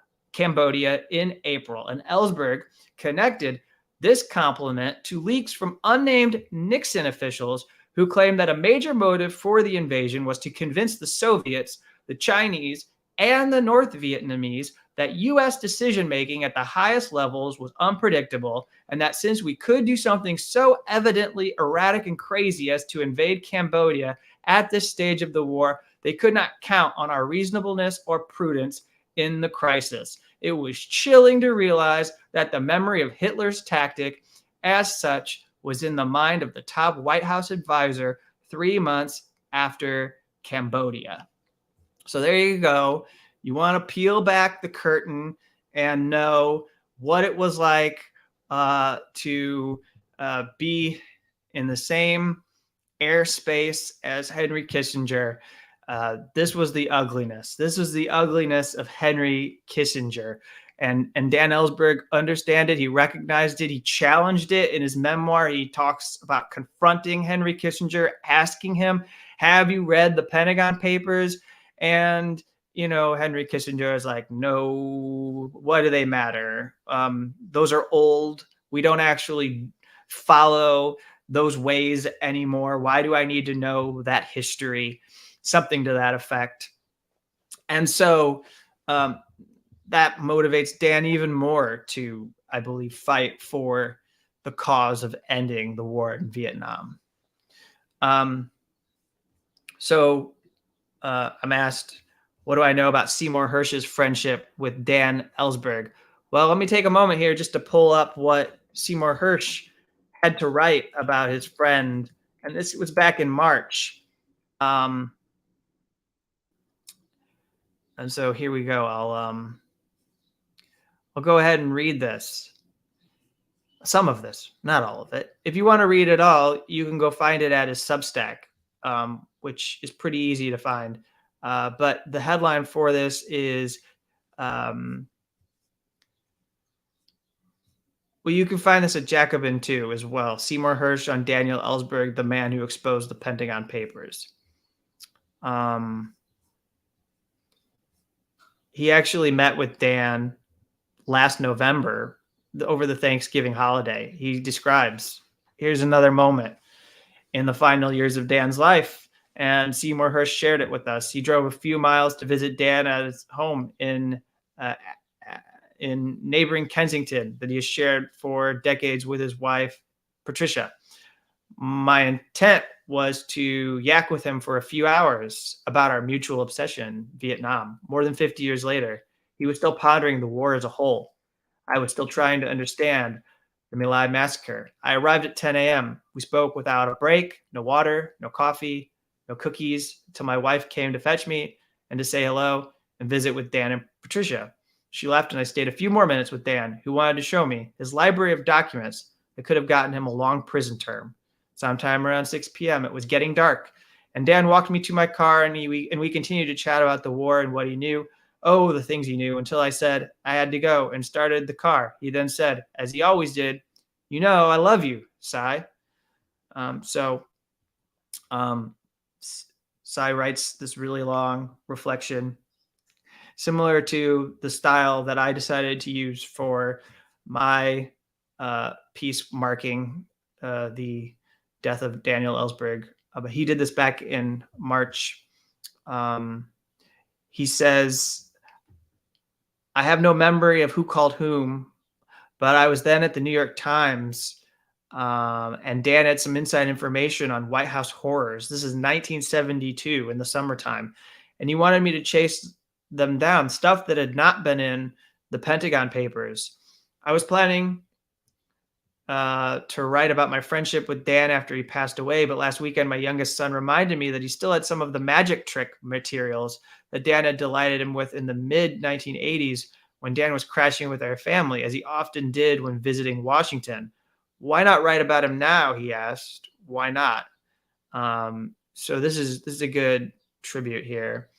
in April, and Ellsberg connected this compliment to leaks from unnamed Nixon officials who claimed that a major motive for the invasion was to convince the Soviets, the Chinese, and the North Vietnamese that U.S. decision-making at the highest levels was unpredictable, and that since we could do something so evidently erratic and crazy as to invade Cambodia at this stage of the war, they could not count on our reasonableness or prudence in the crisis. It was chilling to realize that the memory of Hitler's tactic as such, was in the mind of the top White House advisor 3 months after Cambodia. So there you go. You want to peel back the curtain and know what it was like to be in the same airspace as Henry Kissinger. This was the ugliness. This was the ugliness of Henry Kissinger. And Dan Ellsberg understood it. He recognized it. He challenged it in his memoir. He talks about confronting Henry Kissinger, asking him, have you read the Pentagon Papers? And, Henry Kissinger is like, no, what do they matter? Those are old. We don't actually follow those ways anymore. Why do I need to know that history? Something to that effect. And so that motivates Dan even more to, I believe, fight for the cause of ending the war in Vietnam. So I'm asked, what do I know about Seymour Hersh's friendship with Dan Ellsberg? Well, let me take a moment here just to pull up what Seymour Hersh had to write about his friend. And this was back in March. And so here we go. I'll go ahead and read this. Some of this, not all of it. If you want to read it all, you can go find it at his Substack, which is pretty easy to find. But the headline for this is, well, you can find this at Jacobin too as well. Seymour Hersh on Daniel Ellsberg, the man who exposed the Pentagon Papers. He actually met with Dan last November over the Thanksgiving holiday. He describes, here's another moment in the final years of Dan's life. And Seymour Hersh shared it with us. He drove a few miles to visit Dan at his home in neighboring Kensington that he has shared for decades with his wife, Patricia. My intent was to yak with him for a few hours about our mutual obsession, Vietnam. More than 50 years later, he was still pondering the war as a whole. I was still trying to understand the My Lai massacre. I arrived at 10 a.m. We spoke without a break, no water, no coffee, no cookies, until my wife came to fetch me and to say hello and visit with Dan and Patricia. She left and I stayed a few more minutes with Dan, who wanted to show me his library of documents that could have gotten him a long prison term. Sometime around 6 p.m., it was getting dark, and Dan walked me to my car, and we continued to chat about the war and what he knew. Oh, the things he knew, until I said I had to go and started the car. He then said, as he always did, I love you, Cy. Cy writes this really long reflection, similar to the style that I decided to use for my piece marking the death of Daniel Ellsberg. But he did this back in March. He says, I have no memory of who called whom, but I was then at the New York Times, and Dan had some inside information on White House horrors. This is 1972 in the summertime. And he wanted me to chase them down, stuff that had not been in the Pentagon Papers. I was planning to write about my friendship with Dan after he passed away, but last weekend my youngest son reminded me that he still had some of the magic trick materials that Dan had delighted him with in the mid-1980s when Dan was crashing with our family, as he often did when visiting Washington. Why not write about him now, he asked. Why not? So this is a good tribute here.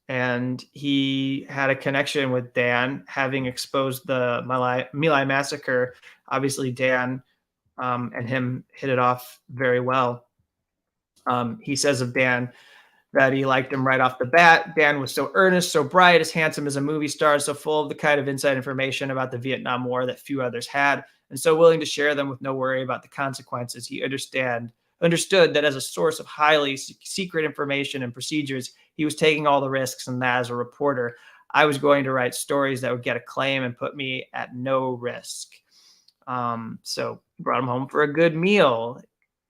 And he had a connection with Dan, having exposed the My Lai massacre. Obviously, Dan and him hit it off very well. He says of Dan that he liked him right off the bat. Dan was so earnest, so bright, as handsome as a movie star, so full of the kind of inside information about the Vietnam War that few others had, and so willing to share them with no worry about the consequences. He understood that as a source of highly secret information and procedures, he was taking all the risks, and that as a reporter, I was going to write stories that would get acclaim and put me at no risk. So brought him home for a good meal,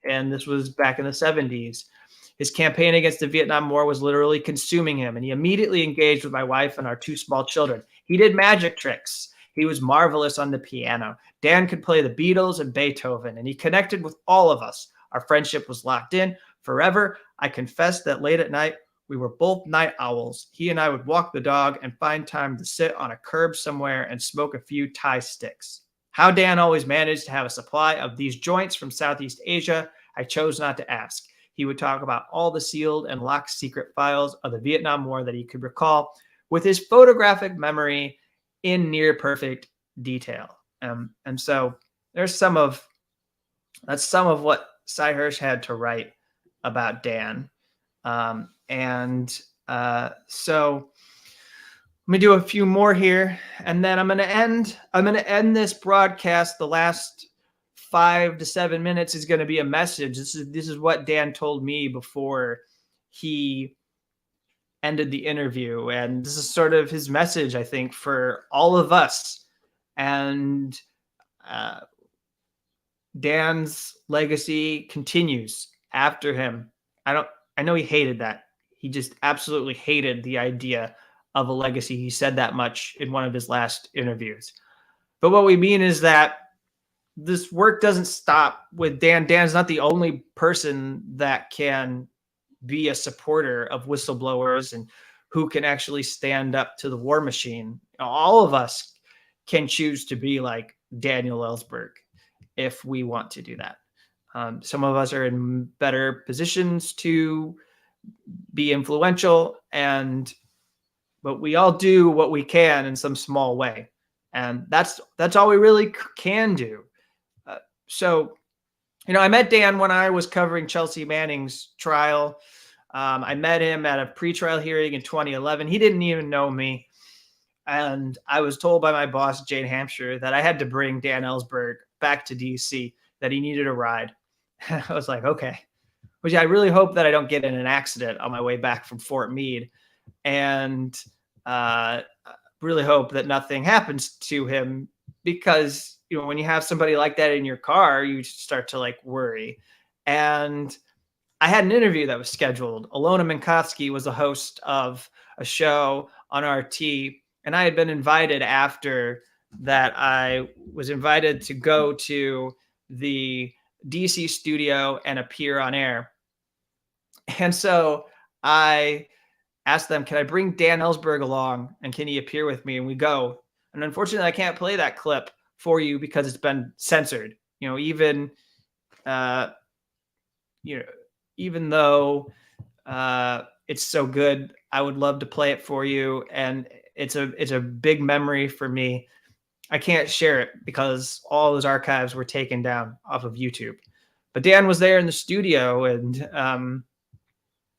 and this was back in the 70s. His campaign against the Vietnam War was literally consuming him, and he immediately engaged with my wife and our two small children. He did magic tricks. He was marvelous on the piano. Dan could play the Beatles and Beethoven, and he connected with all of us. Our friendship was locked in forever. I confess that late at night, we were both night owls. He and I would walk the dog and find time to sit on a curb somewhere and smoke a few Thai sticks. How Dan always managed to have a supply of these joints from Southeast Asia, I chose not to ask. He would talk about all the sealed and locked secret files of the Vietnam War that he could recall with his photographic memory in near perfect detail. And so that's some of what Cy Hersh had to write about Dan. So let me do a few more here, and then I'm going to end this broadcast. The last 5 to 7 minutes is going to be a message. This is what Dan told me before he ended the interview, and this is sort of his message, I think, for all of us. And Dan's legacy continues after him. I know he hated that. He just absolutely hated the idea of a legacy. He said that much in one of his last interviews. But what we mean is that this work doesn't stop with Dan. Dan's not the only person that can be a supporter of whistleblowers and who can actually stand up to the war machine. All of us can choose to be like Daniel Ellsberg if we want to do that. Some of us are in better positions to be influential, but we all do what we can in some small way. And that's all we really can do. So, I met Dan when I was covering Chelsea Manning's trial. I met him at a pretrial hearing in 2011. He didn't even know me. And I was told by my boss, Jane Hampshire, that I had to bring Dan Ellsberg back to DC, that he needed a ride. I was like, okay. Which I really hope that I don't get in an accident on my way back from Fort Meade. And really hope that nothing happens to him, because when you have somebody like that in your car, you start to worry. And I had an interview that was scheduled. Alona Minkowski was the host of a show on RT, and I had been invited after that. I was invited to go to the DC studio and appear on air. And so I asked them, can I bring Dan Ellsberg along and can he appear with me? And we go. And unfortunately, I can't play that clip for you because it's been censored. Even though it's so good, I would love to play it for you. And it's a big memory for me. I can't share it because all those archives were taken down off of YouTube. But Dan was there in the studio, and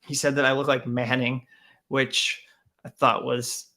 he said that I look like Manning, which I thought was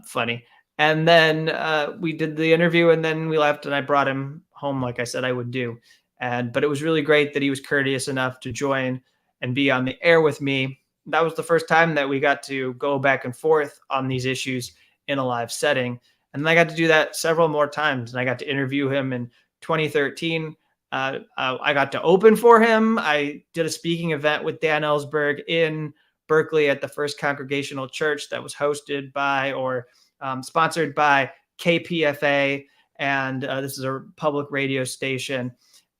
funny. And then we did the interview, and then we left, and I brought him home like I said I would do. But it was really great that he was courteous enough to join and be on the air with me. That was the first time that we got to go back and forth on these issues in a live setting. And I got to do that several more times. And I got to interview him in 2013. I got to open for him. I did a speaking event with Dan Ellsberg in Berkeley at the First Congregational Church that was hosted by or sponsored by KPFA. And this is a public radio station.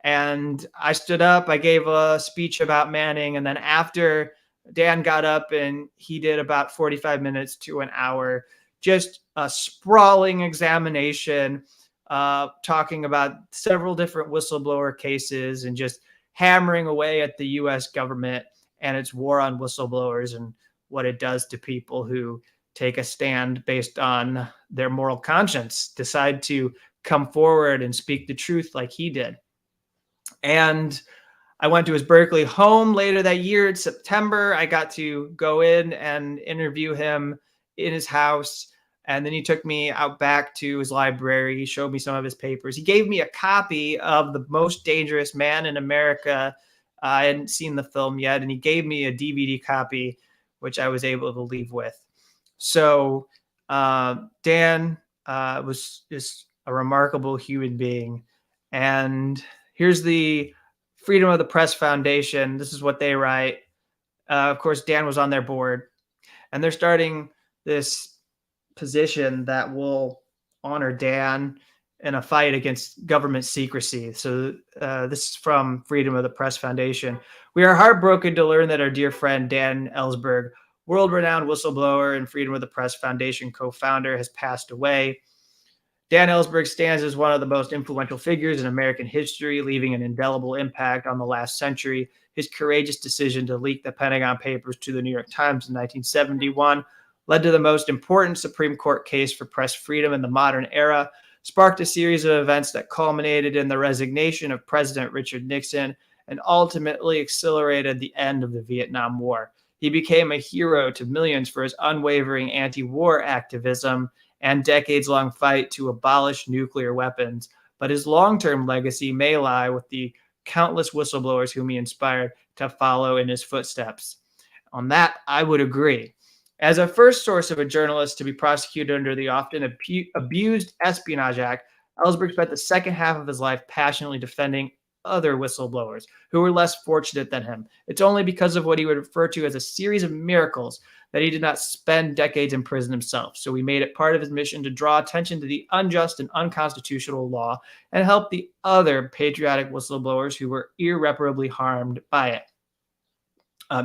And I stood up, I gave a speech about Manning. And then after, Dan got up and he did about 45 minutes to an hour, just a sprawling examination, talking about several different whistleblower cases and just hammering away at the U.S. government and its war on whistleblowers and what it does to people who take a stand based on their moral conscience, decide to come forward and speak the truth like he did. And I went to his Berkeley home later that year in September. I got to go in and interview him in his house. And then he took me out back to his library. He showed me some of his papers. He gave me a copy of The Most Dangerous Man in America. I hadn't seen the film yet. And he gave me a DVD copy, which I was able to leave with. So Dan was just a remarkable human being. And here's the Freedom of the Press Foundation. This is what they write. Of course, Dan was on their board. And they're starting this position that will honor Dan in a fight against government secrecy. So this is from Freedom of the Press Foundation. We are heartbroken to learn that our dear friend Dan Ellsberg, world-renowned whistleblower and Freedom of the Press Foundation co-founder, has passed away. Dan Ellsberg stands as one of the most influential figures in American history, leaving an indelible impact on the last century. His courageous decision to leak the Pentagon Papers to the New York Times in 1971 led to the most important Supreme Court case for press freedom in the modern era, sparked a series of events that culminated in the resignation of President Richard Nixon, and ultimately accelerated the end of the Vietnam War. He became a hero to millions for his unwavering anti-war activism and decades-long fight to abolish nuclear weapons. But his long-term legacy may lie with the countless whistleblowers whom he inspired to follow in his footsteps. On that, I would agree. As a first source of a journalist to be prosecuted under the often abused Espionage Act, Ellsberg spent the second half of his life passionately defending other whistleblowers who were less fortunate than him. It's only because of what he would refer to as a series of miracles that he did not spend decades in prison himself. So he made it part of his mission to draw attention to the unjust and unconstitutional law and help the other patriotic whistleblowers who were irreparably harmed by it.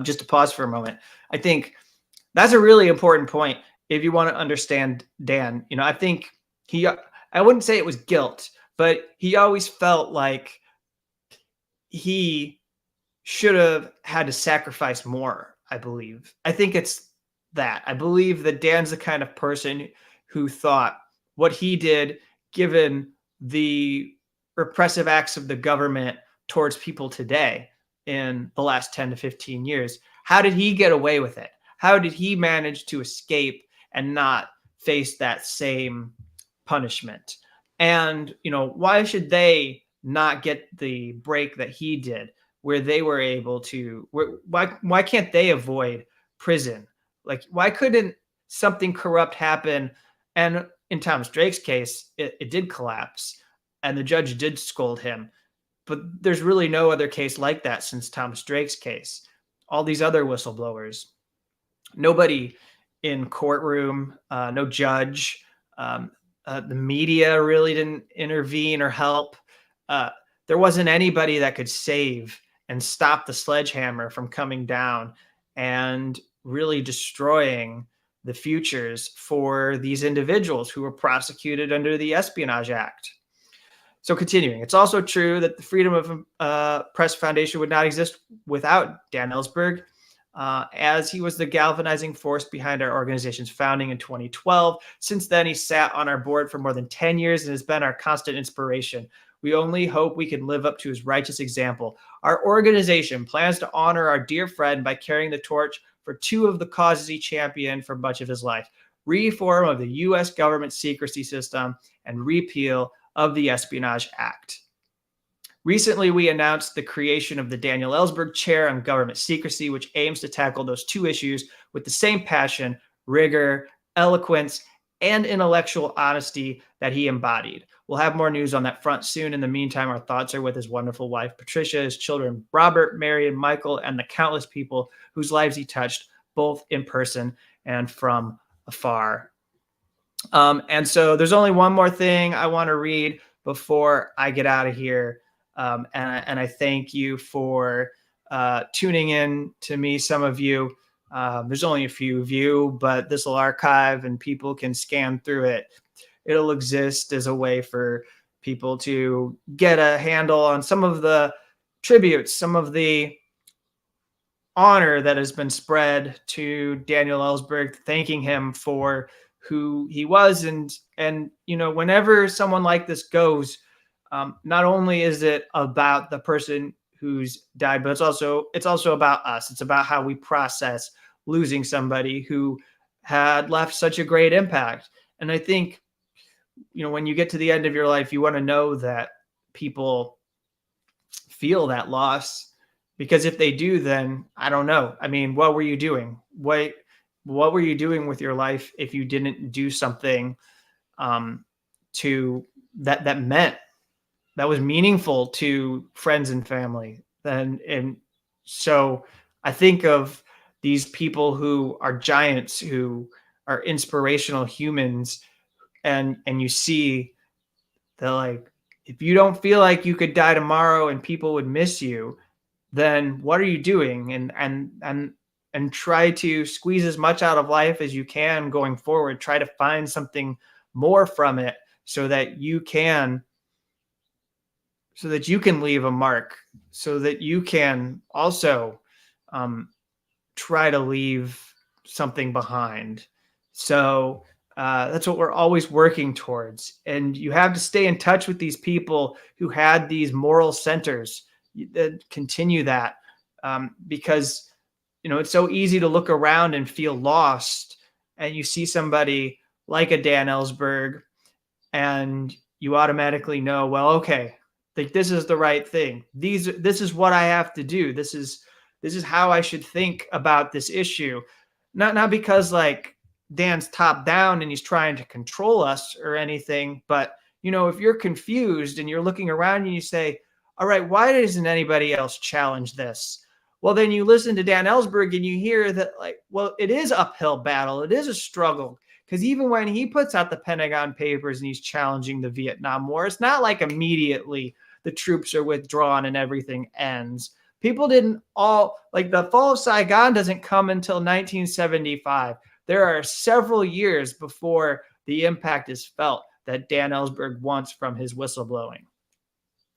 Just to pause for a moment, I think that's a really important point if you want to understand Dan. You know, I think I wouldn't say it was guilt, but he always felt like he should have had to sacrifice more, I believe. I think it's that. I believe that Dan's the kind of person who thought what he did, given the repressive acts of the government towards people today in the last 10 to 15 years, how did he get away with it? How did he manage to escape and not face that same punishment? And, you know, why should they not get the break that he did, where they were able to, why can't they avoid prison? Like, why couldn't something corrupt happen? And in Thomas Drake's case, it did collapse and the judge did scold him. But there's really no other case like that since Thomas Drake's case. All these other whistleblowers, nobody in courtroom, no judge, the media really didn't intervene or help. There wasn't anybody that could save and stop the sledgehammer from coming down and really destroying the futures for these individuals who were prosecuted under the Espionage Act. So continuing, it's also true that the Freedom of Press Foundation would not exist without Dan Ellsberg, as he was the galvanizing force behind our organization's founding in 2012. Since then, he sat on our board for more than 10 years and has been our constant inspiration. We only hope we can live up to his righteous example. Our organization plans to honor our dear friend by carrying the torch for two of the causes he championed for much of his life: reform of the U.S. government secrecy system and repeal of the Espionage Act. Recently, we announced the creation of the Daniel Ellsberg Chair on Government Secrecy, which aims to tackle those two issues with the same passion, rigor, eloquence, and intellectual honesty that he embodied. We'll have more news on that front soon. In the meantime, our thoughts are with his wonderful wife, Patricia, his children, Robert, Mary, and Michael, and the countless people whose lives he touched, both in person and from afar. And so there's only one more thing I want to read before I get out of here. And I thank you for tuning in to me, some of you. There's only a few of you, but this will archive and people can scan through it. It'll exist as a way for people to get a handle on some of the tributes, some of the honor that has been spread to Daniel Ellsberg, thanking him for who he was. And you know, whenever someone like this goes, not only is it about the person who's died, but it's also about us. It's about how we process losing somebody who had left such a great impact. And I think, you know, when you get to the end of your life, you want to know that people feel that loss, because if they do, then I don't know. I mean, what were you doing? What were you doing with your life if you didn't do something to that meant, that was meaningful to friends and family? And so I think of these people who are giants, who are inspirational humans, and you see that, like, if you don't feel like you could die tomorrow and people would miss you, then what are you doing? And try to squeeze as much out of life as you can going forward. Try to find something more from it so that you can leave a mark, so that you can also try to leave something behind. So that's what we're always working towards. And you have to stay in touch with these people who had these moral centers that continue that, because it's so easy to look around and feel lost, and you see somebody like a Dan Ellsberg and you automatically know, well, okay, like, this is the right thing. This is what I have to do. This is how I should think about this issue. Not because, like, Dan's top down and he's trying to control us or anything, but if you're confused and you're looking around and you say, all right, why doesn't anybody else challenge this? Well, then you listen to Dan Ellsberg and you hear that, like, well, it is uphill battle. It is a struggle, because even when he puts out the Pentagon Papers and he's challenging the Vietnam War, it's not like immediately the troops are withdrawn and everything ends. People didn't all, like, the fall of Saigon doesn't come until 1975. There are several years before the impact is felt that Dan Ellsberg wants from his whistleblowing.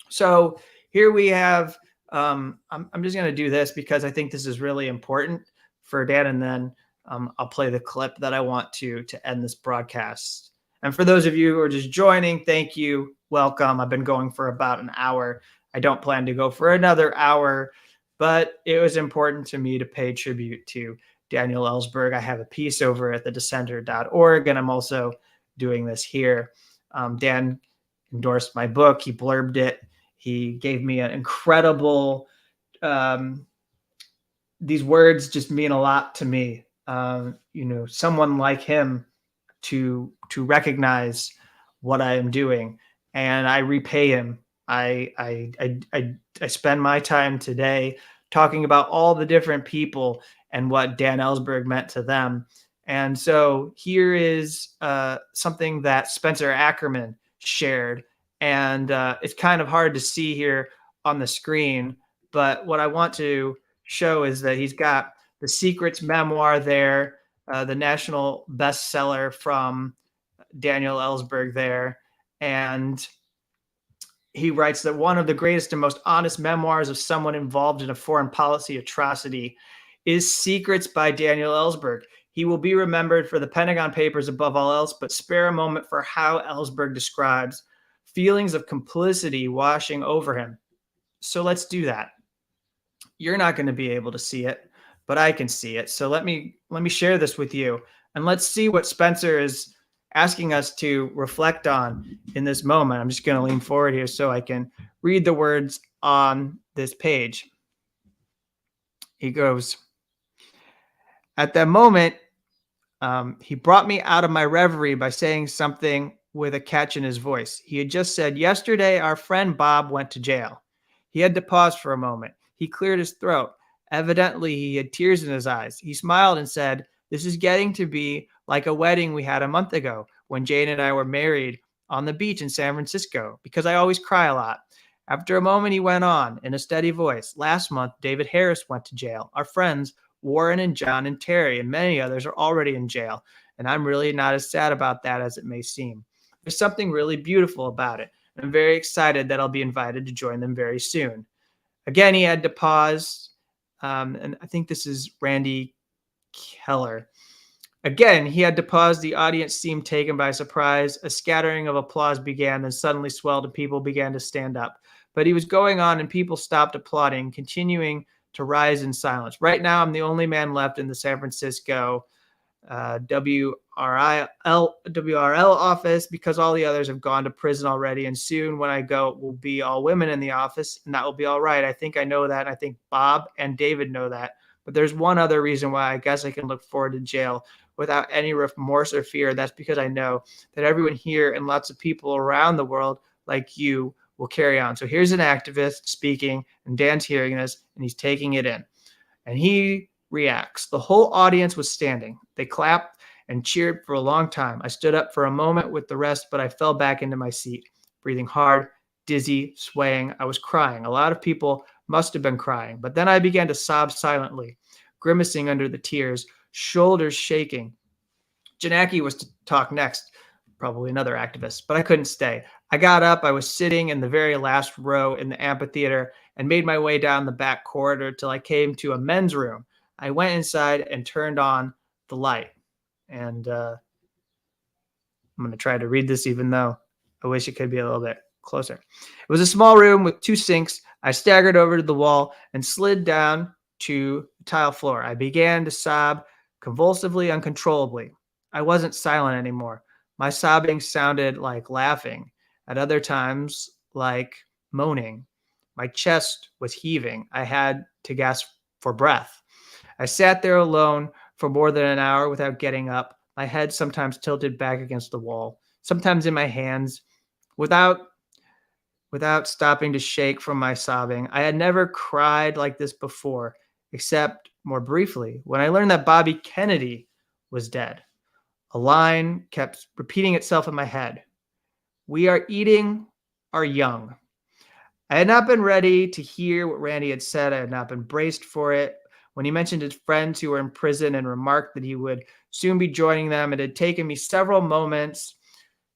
So here we have, I'm just going to do this because I think this is really important for Dan, and then I'll play the clip that I want to end this broadcast. And for those of you who are just joining, thank you. Welcome. I've been going for about an hour. I don't plan to go for another hour, but it was important to me to pay tribute to Daniel Ellsberg. I have a piece over at the Dissenter.org, and I'm also doing this here. Dan endorsed my book. He blurbed it. He gave me an incredible, these words just mean a lot to me. Someone like him to recognize what I am doing, and I repay him. I spend my time today talking about all the different people and what Dan Ellsberg meant to them. And so here is something that Spencer Ackerman shared. And it's kind of hard to see here on the screen, but what I want to show is that he's got the Secrets memoir there, the national bestseller from Daniel Ellsberg there. And he writes that one of the greatest and most honest memoirs of someone involved in a foreign policy atrocity is Secrets by Daniel Ellsberg. He will be remembered for the Pentagon Papers above all else, but spare a moment for how Ellsberg describes feelings of complicity washing over him. So let's do that. You're not going to be able to see it, but I can see it. So let me share this with you, and let's see what Spencer is asking us to reflect on in this moment. I'm just going to lean forward here so I can read the words on this page. He goes, at that moment, he brought me out of my reverie by saying something with a catch in his voice. He had just said, yesterday, our friend Bob went to jail. He had to pause for a moment. He cleared his throat. Evidently, he had tears in his eyes. He smiled and said, this is getting to be like a wedding we had a month ago when Jane and I were married on the beach in San Francisco, because I always cry a lot. After a moment, he went on in a steady voice. Last month, David Hersh went to jail. Our friends, Warren and John and Terry and many others, are already in jail, and I'm really not as sad about that as it may seem. There's something really beautiful about it. I'm very excited that I'll be invited to join them very soon. Again, he had to pause, and I think this is Randy Keller. Again, he had to pause. The audience seemed taken by surprise. A scattering of applause began, then suddenly swelled, and people began to stand up. But he was going on, and people stopped applauding, continuing to rise in silence. Right now, I'm the only man left in the San Francisco WRL office, because all the others have gone to prison already. And soon when I go, it will be all women in the office, and that will be all right. I think I know that. I think Bob and David know that. But there's one other reason why I guess I can look forward to jail without any remorse or fear. That's because I know that everyone here and lots of people around the world like you will carry on. So here's an activist speaking, and Dan's hearing this, and he's taking it in. And he reacts. The whole audience was standing. They clapped and cheered for a long time. I stood up for a moment with the rest, but I fell back into my seat, breathing hard, dizzy, swaying. I was crying. A lot of people must have been crying, but then I began to sob silently, grimacing under the tears, shoulders shaking. Janaki was to talk next, probably another activist, but I couldn't stay. I got up. I was sitting in the very last row in the amphitheater and made my way down the back corridor till I came to a men's room. I went inside and turned on the light. And I'm going to try to read this, even though I wish it could be a little bit closer. It was a small room with 2 sinks. I staggered over to the wall and slid down to the tile floor. I began to sob convulsively, uncontrollably. I wasn't silent anymore. My sobbing sounded like laughing, at other times like moaning. My chest was heaving. I had to gasp for breath. I sat there alone for more than an hour without getting up, my head sometimes tilted back against the wall, sometimes in my hands, without stopping to shake from my sobbing. I had never cried like this before, except more briefly, when I learned that Bobby Kennedy was dead. A line kept repeating itself in my head. We are eating our young. I had not been ready to hear what Randy had said. I had not been braced for it. When he mentioned his friends who were in prison and remarked that he would soon be joining them, it had taken me several moments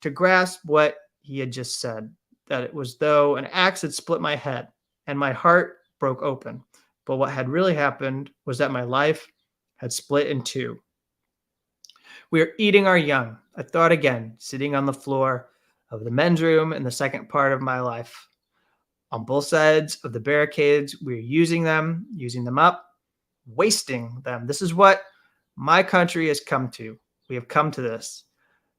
to grasp what he had just said, that it was though an axe had split my head and my heart broke open. But what had really happened was that my life had split in 2. We are eating our young. I thought again, sitting on the floor of the men's room in the second part of my life. On both sides of the barricades, we are using them up, wasting them. This is what my country has come to. We have come to this.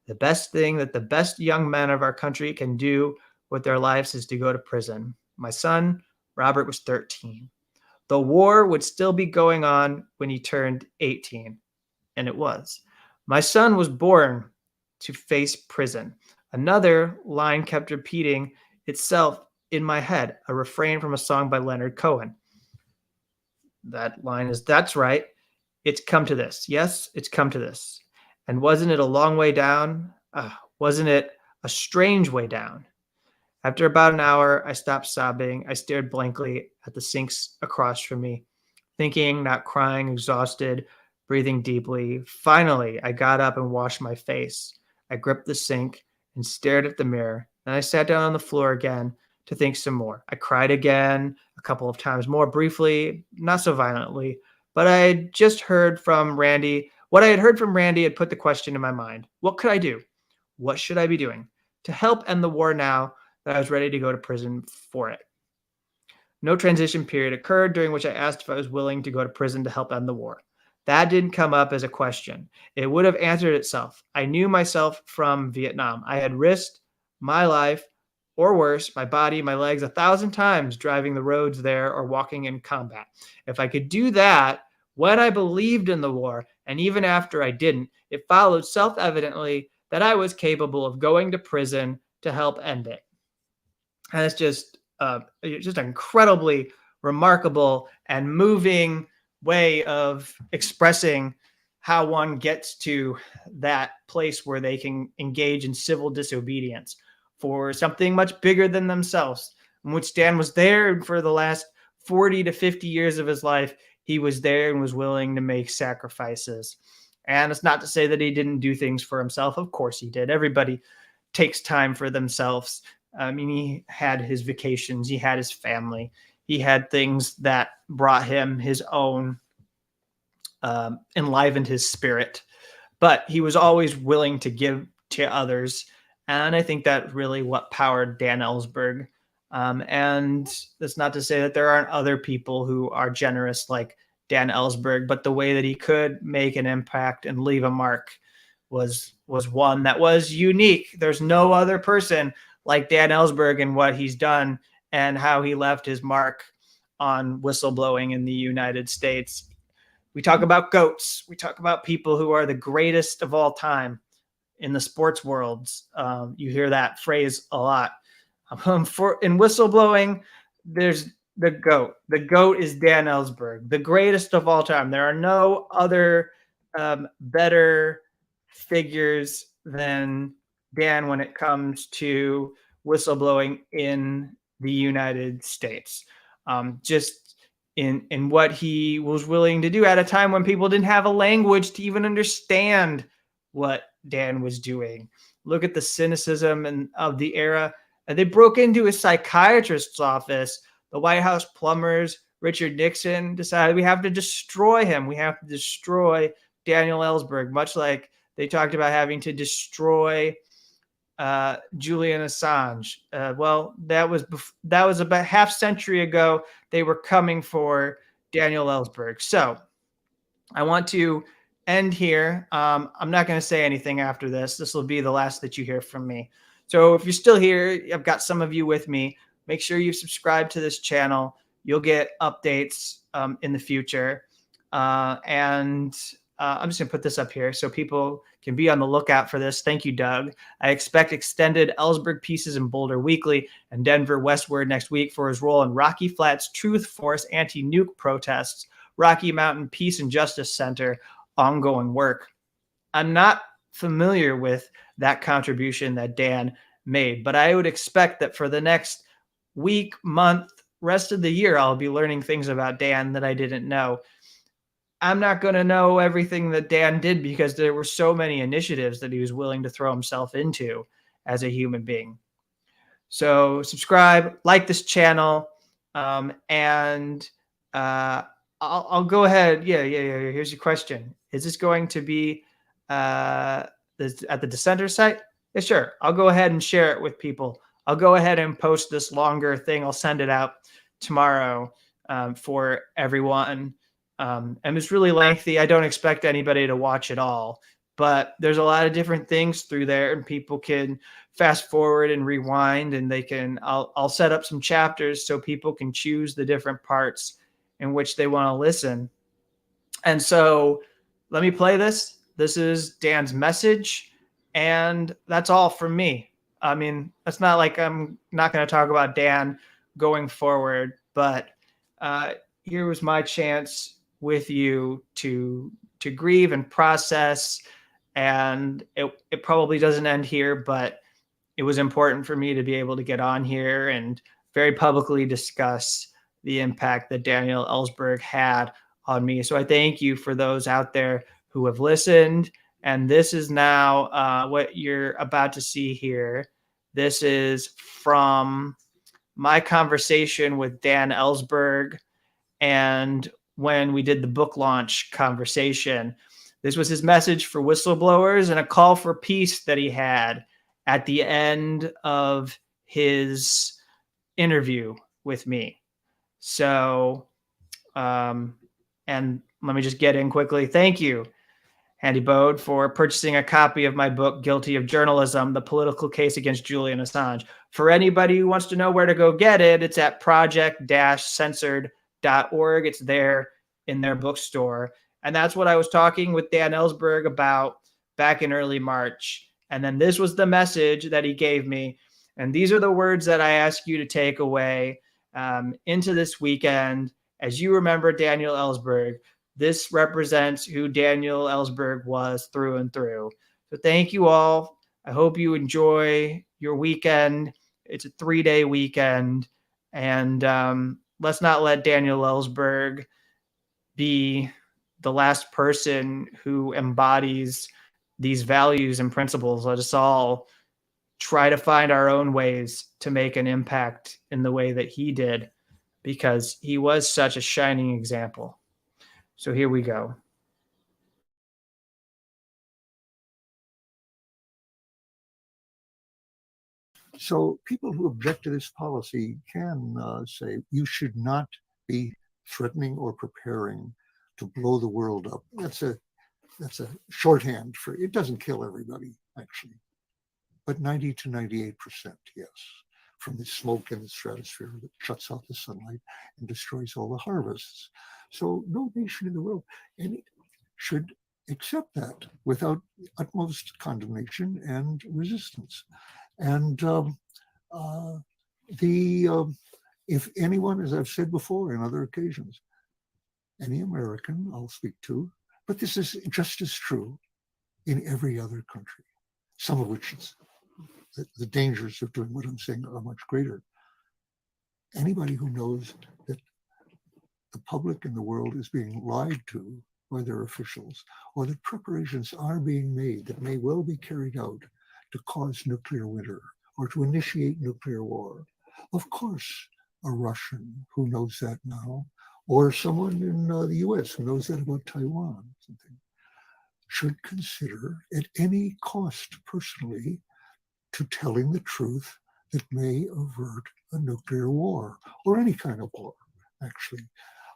The best thing that the best young men of our country can do with their lives is to go to prison. My son, Robert, was 13. The war would still be going on when he turned 18, and it was. My son was born to face prison. Another line kept repeating itself in my head, a refrain from a song by Leonard Cohen. That line is, that's right. It's come to this. Yes, it's come to this. And wasn't it a long way down? Wasn't it a strange way down? After about an hour, I stopped sobbing. I stared blankly at the sinks across from me, thinking, not crying, exhausted, breathing deeply. Finally, I got up and washed my face. I gripped the sink and stared at the mirror. Then I sat down on the floor again to think some more. I cried again a couple of times more briefly, not so violently, but I had just heard from Randy. What I had heard from Randy had put the question in my mind. What could I do? What should I be doing to help end the war now that I was ready to go to prison for it? No transition period occurred during which I asked if I was willing to go to prison to help end the war. That didn't come up as a question. It would have answered itself. I knew myself from Vietnam. I had risked my life, or worse, my body, my legs 1,000 times driving the roads there or walking in combat. If I could do that when I believed in the war, and even after I didn't, it followed self-evidently that I was capable of going to prison to help end it. And it's just an incredibly remarkable and moving way of expressing how one gets to that place where they can engage in civil disobedience for something much bigger than themselves, in which Dan was there for the last 40 to 50 years of his life. He was there and was willing to make sacrifices. And it's not to say that he didn't do things for himself. Of course he did. Everybody takes time for themselves. I mean, he had his vacations, he had his family, he had things that brought him his own, enlivened his spirit, but he was always willing to give to others. And I think that's really what powered Dan Ellsberg. And that's not to say that there aren't other people who are generous like Dan Ellsberg, but the way that he could make an impact and leave a mark was one that was unique. There's no other person like Dan Ellsberg and what he's done and how he left his mark on whistleblowing in the United States. We talk about GOATs. We talk about people who are the greatest of all time in the sports worlds. You hear that phrase a lot. In whistleblowing, there's the GOAT. The GOAT is Dan Ellsberg, the greatest of all time. There are no other better figures than Dan when it comes to whistleblowing in the United States. Just in what he was willing to do at a time when people didn't have a language to even understand what Dan was doing. Look at the cynicism of the era. They broke into his psychiatrist's office. The White House plumbers, Richard Nixon, decided we have to destroy him. We have to destroy Daniel Ellsberg, much like they talked about having to destroy Julian Assange. Well, that was about half century ago. They were coming for Daniel Ellsberg. So I want to end here. I'm not going to say anything after this. This will be the last that you hear from me. So if you're still here, I've got some of you with me. Make sure you subscribe to this channel. You'll get updates in the future. I'm just going to put this up here so people can be on the lookout for this. Thank you, Doug. I expect extended Ellsberg pieces in Boulder Weekly and Denver Westward next week for his role in Rocky Flats Truth Force anti-nuke protests, Rocky Mountain Peace and Justice Center ongoing work. I'm not familiar with that contribution that Dan made, but I would expect that for the next week, month, rest of the year, I'll be learning things about Dan that I didn't know. I'm not going to know everything that Dan did because there were so many initiatives that he was willing to throw himself into as a human being. So subscribe, like this channel, and I'll go ahead. Yeah. Here's your question. Is this going to be at the Dissenter site? Yeah, sure. I'll go ahead and share it with people. I'll go ahead and post this longer thing. I'll send it out tomorrow for everyone. And it's really lengthy. I don't expect anybody to watch it all, but there's a lot of different things through there, and people can fast forward and rewind, and they can. I'll set up some chapters so people can choose the different parts in which they want to listen. And so let me play this. This is Dan's message, and that's all from me. I mean, it's not like I'm not going to talk about Dan going forward, but here was my chance with you to grieve and process. And it probably doesn't end here, but it was important for me to be able to get on here and very publicly discuss the impact that Daniel Ellsberg had on me. So I thank you for those out there who have listened. And this is now what you're about to see here. This is from my conversation with Dan Ellsberg, and when we did the book launch conversation. This was his message for whistleblowers and a call for peace that he had at the end of his interview with me. So, and let me just get in quickly. Thank you, Andy Bode, for purchasing a copy of my book, Guilty of Journalism, The Political Case Against Julian Assange. For anybody who wants to know where to go get it, it's at project-censored.org. It's there in their bookstore. And that's what I was talking with Dan Ellsberg about back in early March. And then this was the message that he gave me. And these are the words that I ask you to take away into this weekend. As you remember Daniel Ellsberg, this represents who Daniel Ellsberg was through and through. So thank you all. I hope you enjoy your weekend. It's a 3-day weekend. And let's not let Daniel Ellsberg be the last person who embodies these values and principles. Let us all try to find our own ways to make an impact in the way that he did, because he was such a shining example. So here we go. So people who object to this policy can say you should not be threatening or preparing to blow the world up. That's a shorthand for it. Doesn't kill everybody, actually, but 90 to 98%, yes, from the smoke in the stratosphere that shuts out the sunlight and destroys all the harvests. So no nation in the world should accept that without utmost condemnation and resistance. And if anyone, as I've said before in other occasions, any American I'll speak to, but this is just as true. in every other country, some of which is, the dangers of doing what I'm saying are much greater. Anybody who knows that the public in the world is being lied to by their officials, or that preparations are being made that may well be carried out to cause nuclear winter or to initiate nuclear war. Of course, a Russian who knows that now, or someone in the US who knows that about Taiwan, something, should consider at any cost personally to telling the truth that may avert a nuclear war or any kind of war, actually.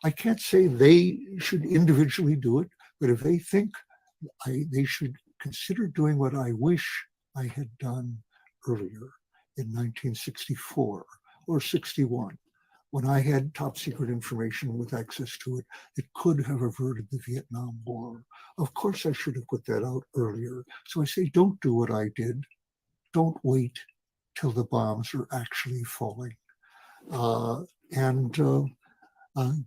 I can't say they should individually do it, but if they think they should consider doing what I wish I had done earlier in 1964 or 61, when I had top secret information with access to it that could have averted the Vietnam War. Of course, I should have put that out earlier. So I say, don't do what I did. Don't wait till the bombs are actually falling.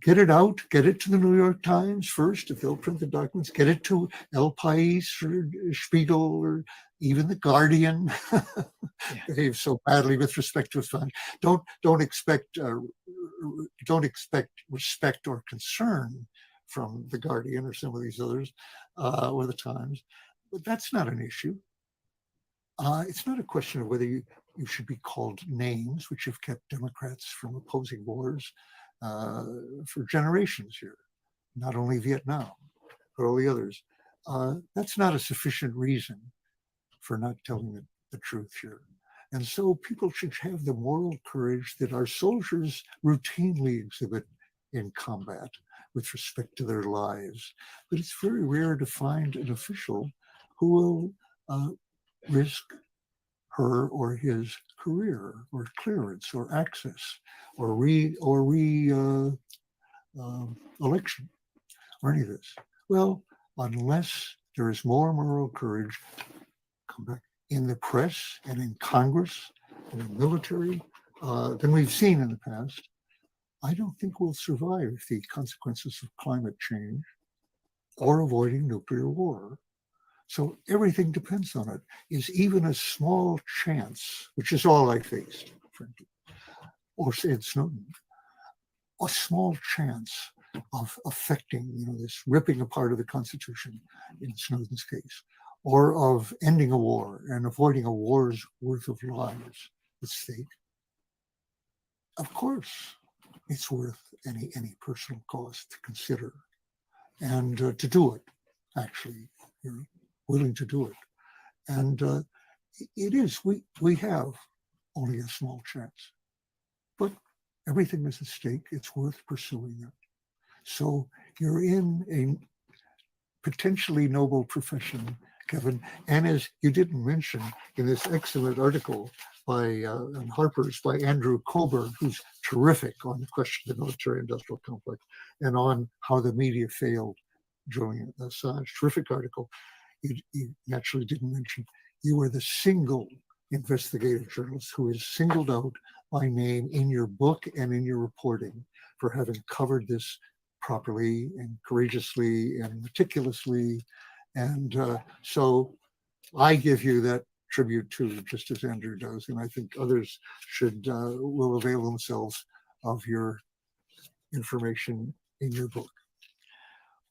Get it out, get it to the New York Times first, if they'll print the documents, get it to El País or Spiegel or even the Guardian. Behave so badly with respect to us. Don't expect respect or concern from the Guardian or some of these others, or the Times. But that's not an issue. It's not a question of whether you should be called names, which have kept Democrats from opposing wars for generations here, not only Vietnam, but all the others. That's not a sufficient reason for not telling the truth here. And so people should have the moral courage that our soldiers routinely exhibit in combat with respect to their lives. But it's very rare to find an official who will risk her or his career or clearance or access or election or any of this. Well, unless there is more moral courage, come back, in the press and in Congress and in military than we've seen in the past, I don't think we'll survive the consequences of climate change or avoiding nuclear war. So everything depends on it. Is even a small chance, which is all I faced, frankly, or said Snowden, a small chance of affecting, this ripping apart of the Constitution in Snowden's case, or of ending a war and avoiding a war's worth of lives at stake. Of course, it's worth any personal cost to consider and to do it, actually. You're willing to do it. And it is, we have only a small chance, but everything is at stake. It's worth pursuing it. So you're in a potentially noble profession, Kevin. And as you didn't mention in this excellent article in Harper's by Andrew Coburn, who's terrific on the question of the military-industrial complex and on how the media failed during Assange, terrific article. You naturally didn't mention you were the single investigative journalist who is singled out by name in your book and in your reporting for having covered this properly and courageously and meticulously. And so I give you that tribute too, just as Andrew does. And I think others will avail themselves of your information in your book.